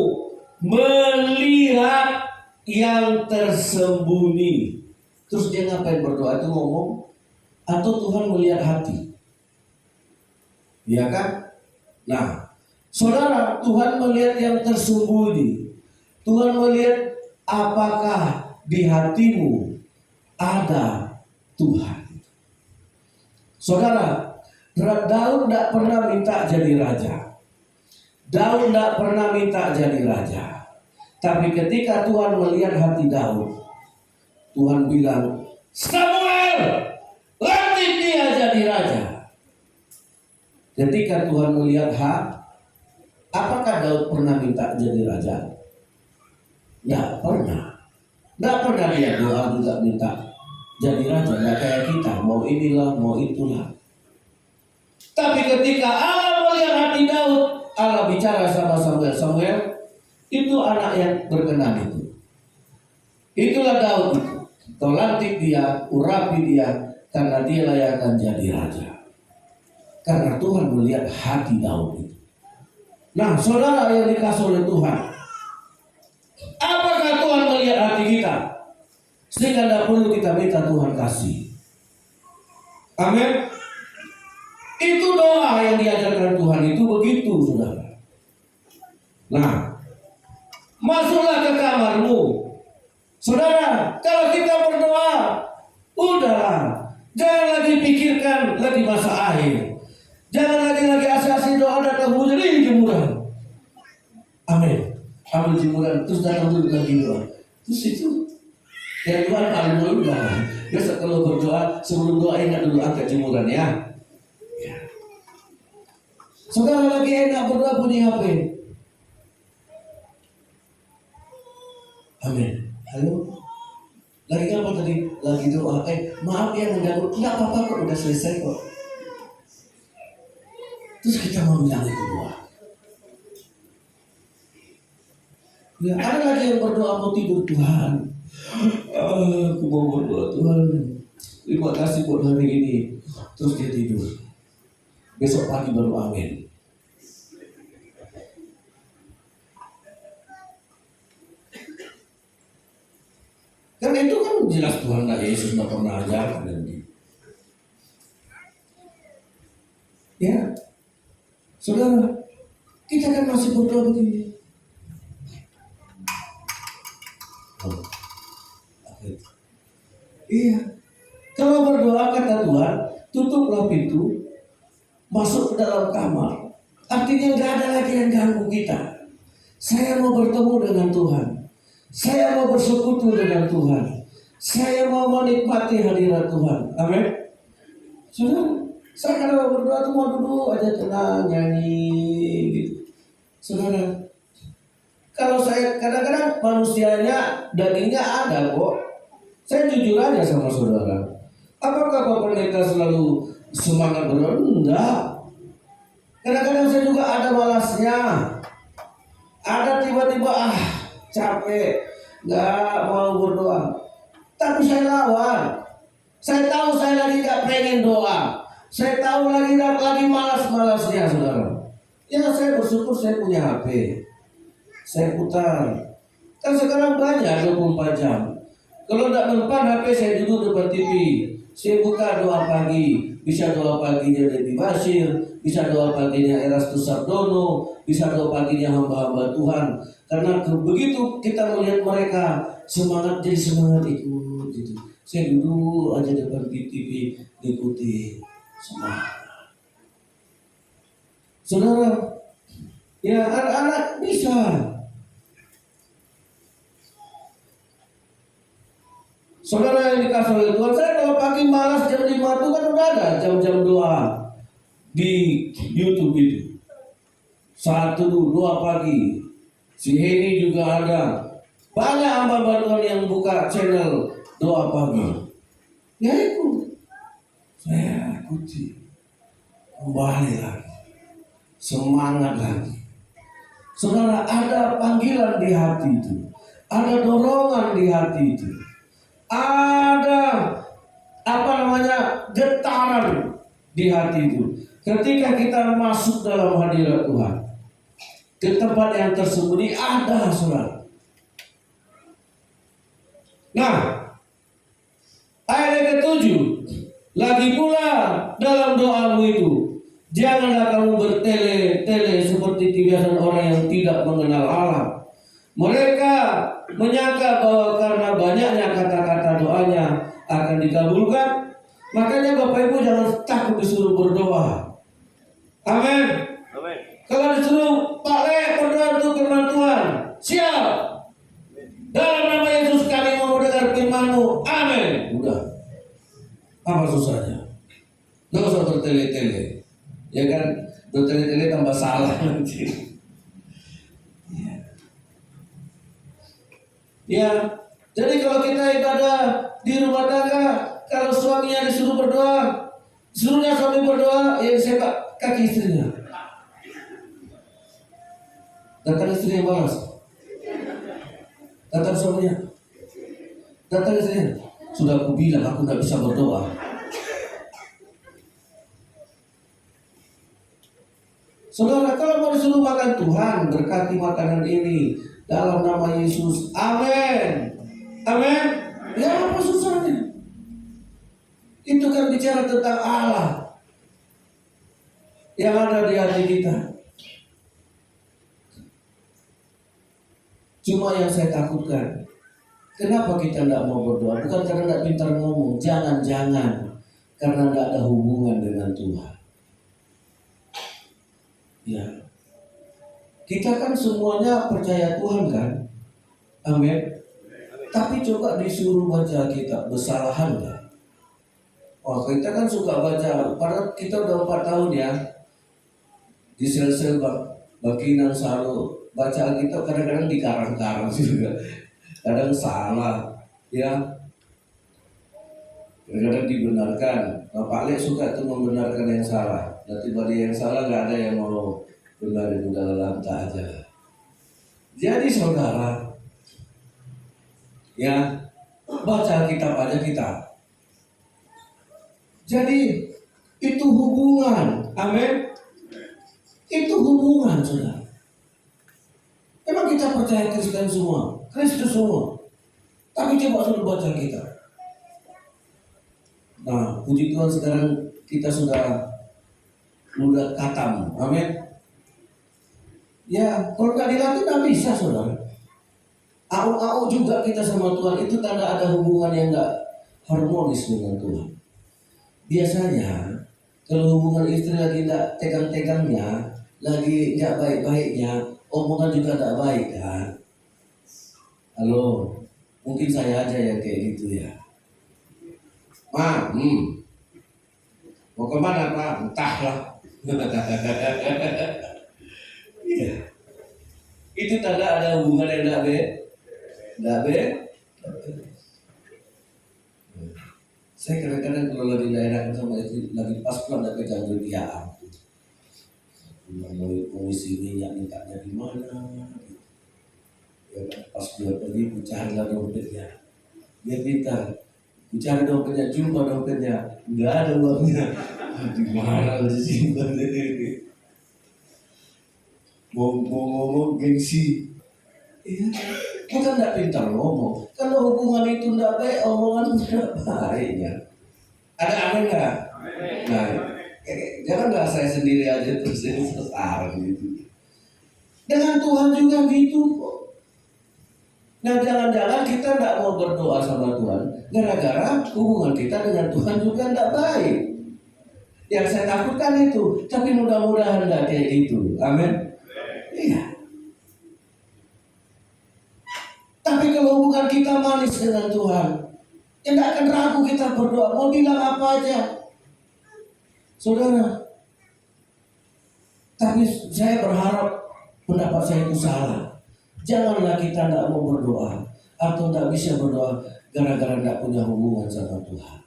melihat yang tersembunyi. Terus dia ngapain berdoa? Itu ngomong, atau Tuhan melihat hati? Iya kan? Nah, saudara, Tuhan melihat yang tersembunyi. Tuhan melihat apakah di hatimu ada Tuhan. Saudara, Daud tidak pernah minta jadi raja. Daud tidak pernah minta jadi raja. Tapi ketika Tuhan melihat hati Daud, Tuhan bilang, Samuel, latih dia jadi raja. Ketika Tuhan melihat apakah Daud pernah minta jadi raja? Tidak pernah. Tidak pernah dia doa juga minta jadi raja. Tidak kayak kita, mau inilah, mau itulah. Tapi ketika Allah melihat hati Daud, Allah bicara sama Samuel. Samuel, itu anak yang berkenan itu. Itulah Daud itu. Kau lantik dia, urapi dia, karena dia yang akan jadi raja. Karena Tuhan melihat hati Daud itu. Nah, saudara yang dikasih oleh Tuhan, apakah Tuhan melihat hati kita? Sehingga tidak perlu kita minta Tuhan kasih. Amin. Itu doa yang diajarkan Tuhan itu begitu, saudara. Nah, masuklah ke kamarmu. Saudara, kalau kita berdoa, udahlah, jangan lagi pikirkan lagi masa akhir. Jangan lagi asasi doa datang hujan, jemuran. Amin. Ambil jemuran, terus datang dulu lagi doa. Terus itu, ya Tuhan paling mudah. Biasa kalau berdoa, sebelum doa ingat dulu angkat jemuran ya. Saudara lagi enak berdoa punya HP. Amin. Halo. Lagi apa tadi? Lagi doa. Maaf ya mengganggu. Tidak apa-apa kok, udah selesai kok. Terus kita mau bilang itu doa. Ya, ada lagi yang berdoa mau tidur, Tuhan. Aku mau berdoa, Tuhan. Terima kasih buat hari ini. Terus dia tidur. Besok pagi baru amin. Karena itu kan jelas Tuhan Yesus tidak pernah ajarkan ini. Ya, saudara, kita kan masih berdoa begini. Oh, apa itu? Iya. Kalau berdoa kata Tuhan, tutuplah pintu, masuk ke dalam kamar. Artinya nggak ada lagi yang ganggu kita. Saya mau bertemu dengan Tuhan. Saya mau bersekutu dengan Tuhan. Saya mau menikmati hadirat Tuhan. Amin. Saudara, saya kalau berdoa tuh mau duduk aja tenang nyanyi gitu. Saudara, kalau saya kadang-kadang manusianya dagingnya ada kok. Saya jujur aja sama saudara. Apakah Pak Pendeta selalu semangat berdoa? Enggak. Kadang-kadang saya juga ada malasnya. Ada tiba-tiba capek, nggak mau berdoa. Tapi saya lawan. Saya tahu saya lagi nggak pengen doa. Saya tahu lagi malas-malasnya, saudara. Ya saya bersyukur saya punya HP. Saya putar. Kan sekarang banyak 24 jam. Kalau tidak mempan HP saya duduk depan TV. Saya buka doa pagi. Bisa doa paginya Debbie Basir, bisa doa paginya Erastus Sardono, bisa doa paginya hamba-hamba Tuhan. Karena begitu kita melihat mereka semangat, jadi semangat ikut gitu. Saya duduk aja depan TV ikuti semangat. Saudara, ya anak-anak bisa. Saudara yang dikasih oleh Tuhan, saya kalau pagi malas jam 5 itu kan udah ada jam-jam doa di YouTube itu. 1 doa pagi. Si Heni juga ada. Banyak hamba Tuhan yang buka channel doa pagi. Ya ikut. Saya ikuti. Kembali lagi. Semangat lagi. Saudara, ada panggilan di hati itu. Ada dorongan di hati itu. Ada getaran di hati itu ketika kita masuk dalam hadirat Tuhan, ke tempat yang tersembunyi ada saudara. Nah, ayat yang ke-7, lagi pula dalam doamu itu janganlah kamu bertele-tele seperti kebiasaan orang yang tidak mengenal Allah. Mereka menyangka bahwa karena banyaknya kata-kata doanya akan dikabulkan. Makanya Bapak Ibu jangan takut disuruh berdoa. Amin. Amin. Kalau disuruh Pak Le berdoa untuk firman Tuhan, siap. Dalam nama Yesus kami mau mendengar firman-Mu. Amin. Udah. Apa susahnya? Nggak usah bertele-tele. Ya kan? Bertele-tele tambah salah nanti. Ya, jadi kalau kita ibadah di rumah tangga, kalau suaminya disuruh berdoa, suruhnya suami berdoa, ya sepak kaki istrinya. Datang istrinya balas. Datang suaminya. Datang istrinya. Sudah aku bilang aku tidak bisa berdoa. Saudara, kalau mau disuruh makan Tuhan, berkati makanan ini dalam nama Yesus. Amin. Amin. Ya apa susahnya? Itu kan bicara tentang Allah yang ada di hati kita. Cuma yang saya takutkan, kenapa kita tidak mau berdoa? Bukan karena tidak pintar ngomong. Jangan-jangan karena tidak ada hubungan dengan Tuhan. Ya, kita kan semuanya percaya Tuhan kan? Amin. Tapi coba disuruh baca kitab, bersalahan nggak? Wah, kita kan suka baca. Padahal kita udah 4 tahun ya di sel-sel Bakinang Salo. Baca kita kadang-kadang dikarang-karang juga. Kadang salah, ya. Kadang-kadang dibenarkan. Pak Lek suka tuh membenarkan yang salah. Nanti bagi yang salah nggak ada yang mau benar itu dalam tak aja. Jadi saudara, ya baca kitab aja kita. Jadi itu hubungan, amin. Itu hubungan saudara. Emang kita percaya Kristen semua, Kristus semua. Tapi coba suruh baca kita. Nah, puji Tuhan sekarang kita sudah katam, amin. Ya, kalau nggak dilatih nggak bisa saudara. mau juga kita sama Tuhan, itu tanda ada hubungan yang gak harmonis dengan Tuhan. Biasanya kalau hubungan istri lagi gak tegang-tegangnya, lagi gak baik-baiknya, omongan juga gak baik kan. Halo, mungkin saya aja yang kayak gitu ya. Ma, mau kemana Pak? Entahlah. Iya. Itu tanda ada hubungan yang gak baik. Saya kadang-kadang kalau lagi gak enak sama istri, lagi pas pulang gak pegang duit, ya ampun. Mau isi minyak mintanya di mana? Ya, pas dia pergi, ku carilah dompetnya. Dia pintar, ku cari dompetnya, jumpa dompetnya, nggak ada uangnya. Di mana disimpan ini? Mau ngomong gengsi. Iya, kita nggak pintar ngomong. Kalau hubungan itu nggak baik, omongan tidak baik ya. Ada aneh nggak? Nah, jangan nggak saya sendiri aja terus ini sesaran gitu. Dengan Tuhan juga gitu kok. Nah, jangan-jangan kita nggak mau berdoa sama Tuhan gara-gara hubungan kita dengan Tuhan juga nggak baik. Yang saya takutkan itu, tapi mudah-mudahan nggak kayak gitu. Amin. Iya. Tapi kalau hubungan kita manis dengan Tuhan, ya nggak akan ragu kita berdoa. Mau bilang apa aja, saudara. Tapi saya berharap pendapat saya itu salah. Janganlah kita tidak mau berdoa atau tidak bisa berdoa gara-gara tidak punya hubungan sama Tuhan.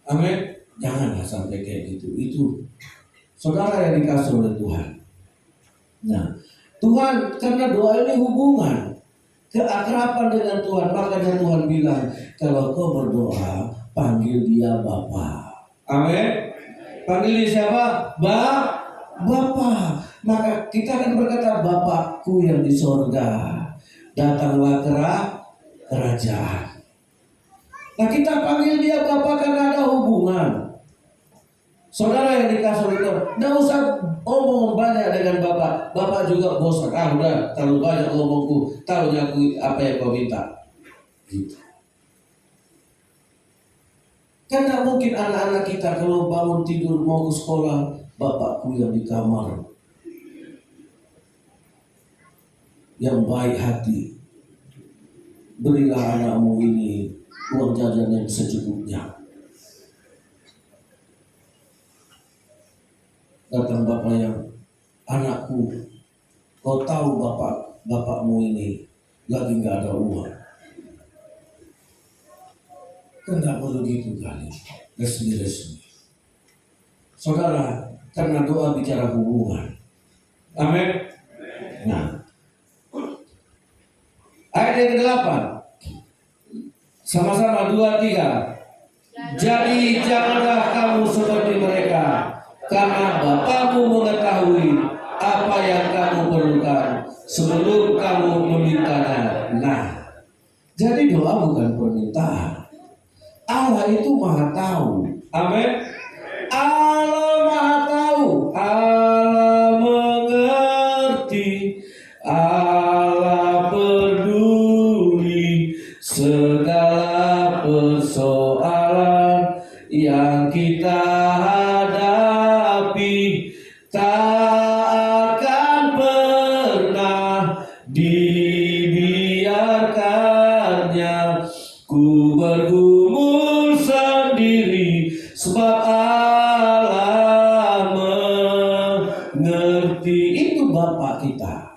Amin. Janganlah sampai kayak gitu. Itu saudara yang dikasih oleh Tuhan. Nah, Tuhan karena doa ini hubungan, keakraban dengan Tuhan. Makanya Tuhan bilang, kalau kau berdoa, panggil dia Bapa. Amin. Panggil dia siapa? Bapa. Maka kita akan berkata, Bapakku yang di sorga, datanglah kerajaan. Nah, kita panggil dia Bapa karena ada hubungan. Saudara yang dikasih itu, tidak usah ngomong banyak dengan Bapak. Bapak juga bosan. Udah terlalu banyak ngomongku, tahu aku apa yang kau minta. Gitu. Kan tidak mungkin anak-anak kita kalau bangun tidur mau ke sekolah, Bapakku yang di kamar, yang baik hati, berilah anakmu ini uang jajan yang secukupnya. Datang bapak yang, anakku, kau tahu bapakmu ini lagi nggak ada uang. Kan nggak perlu gitu kali, resmi. Saudara, karena doa bicara hubungan. Amin. Nah, ayat yang ke-8. Sama-sama 2, 3. Jadi janganlah kamu seperti mereka, karena Bapamu mengetahui apa yang kamu perlukan sebelum kamu memintanya. Nah, jadi doa bukan permintaan. Allah itu Maha tahu. Amin. Allah Maha tahu. Allah mengerti. Allah peduli segala persoalan yang kita hadapi. Tak akan pernah dibiarkannya ku bergumul sendiri, sebab Allah mengerti. Itu Bapa kita,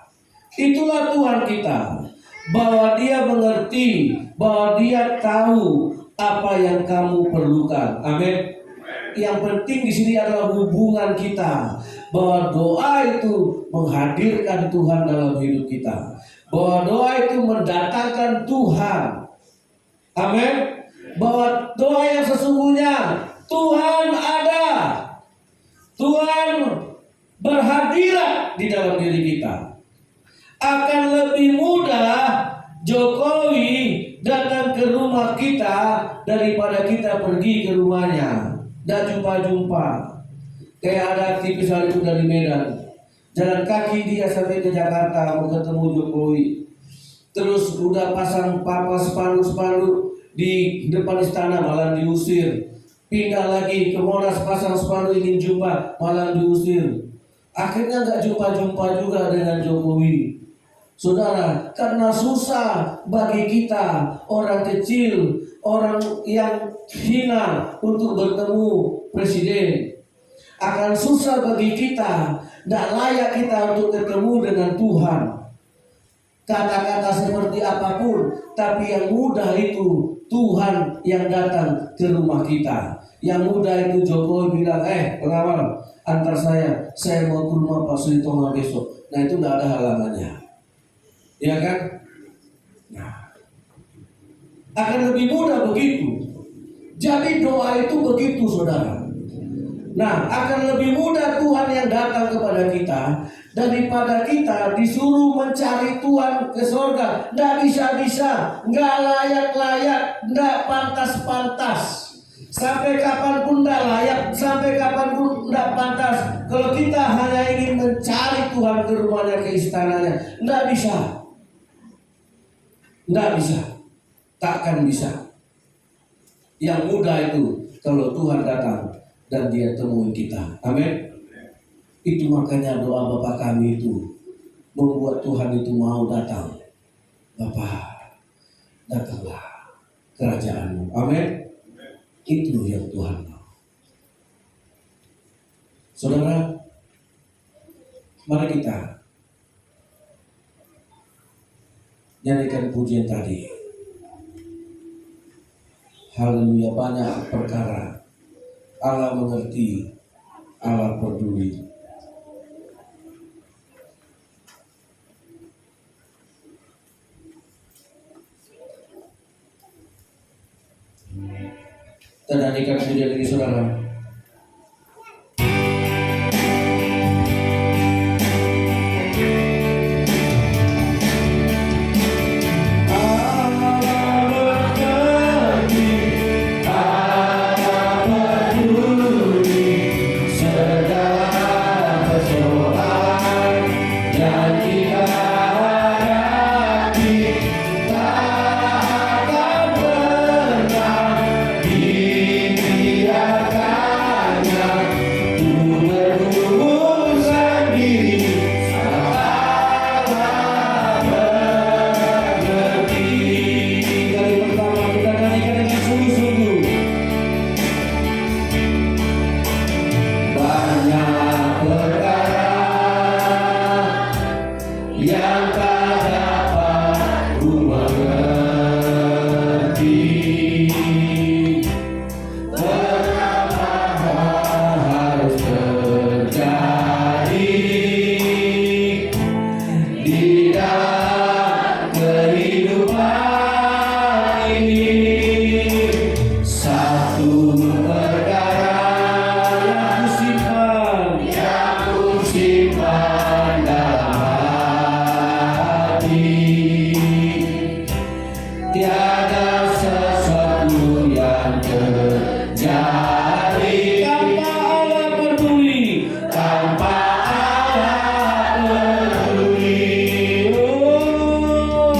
itulah Tuhan kita, bahwa Dia mengerti, bahwa Dia tahu apa yang kamu perlukan. Amin. Yang penting di sini adalah hubungan kita, bahwa doa itu menghadirkan Tuhan dalam hidup kita, bahwa doa itu mendatangkan Tuhan. Amin. Bahwa doa yang sesungguhnya, Tuhan ada, Tuhan berhadirat di dalam diri kita. Akan lebih mudah Jokowi datang ke rumah kita daripada kita pergi ke rumahnya dan jumpa-jumpa. Kayak ada aktivis hari itu dari Medan, jalan kaki dia sampai ke Jakarta mau ketemu Jokowi. Terus udah pasang spanduk di depan istana malah diusir. Pindah lagi ke Monas pasang spanduk ingin jumpa malah diusir. Akhirnya nggak jumpa juga dengan Jokowi. Saudara, karena susah bagi kita orang kecil, orang yang hina untuk bertemu presiden. Akan susah bagi kita, tidak layak kita untuk ketemu dengan Tuhan. Kata-kata seperti apapun, tapi yang mudah itu Tuhan yang datang ke rumah kita. Yang mudah itu Jokowi bilang, pengawal, antar saya mau ke rumah Pak Suri Tonga besok. Nah itu tidak ada halangannya, ya kan? Nah, akan lebih mudah begitu. Jadi doa itu begitu, saudara. Nah, akan lebih mudah Tuhan yang datang kepada kita daripada kita disuruh mencari Tuhan ke surga. Nggak bisa-bisa, nggak layak-layak, nggak pantas-pantas. Sampai kapanpun nggak layak, sampai kapanpun nggak pantas. Kalau kita hanya ingin mencari Tuhan ke rumahnya, ke istananya, nggak bisa. Nggak bisa, takkan bisa. Yang mudah itu kalau Tuhan datang dan Dia temuin kita. Amin. Itu makanya doa Bapa kami itu membuat Tuhan itu mau datang. Bapa, datanglah kerajaan-Mu. Amin. Itu yang Tuhan mau. Saudara, mari kita nyanyikan pujian tadi. Haleluya, banyak perkara Allah mengerti, Allah peduli. Kita nyanyikan pujian ini, saudara. Tiada sesuatu yang terjadi.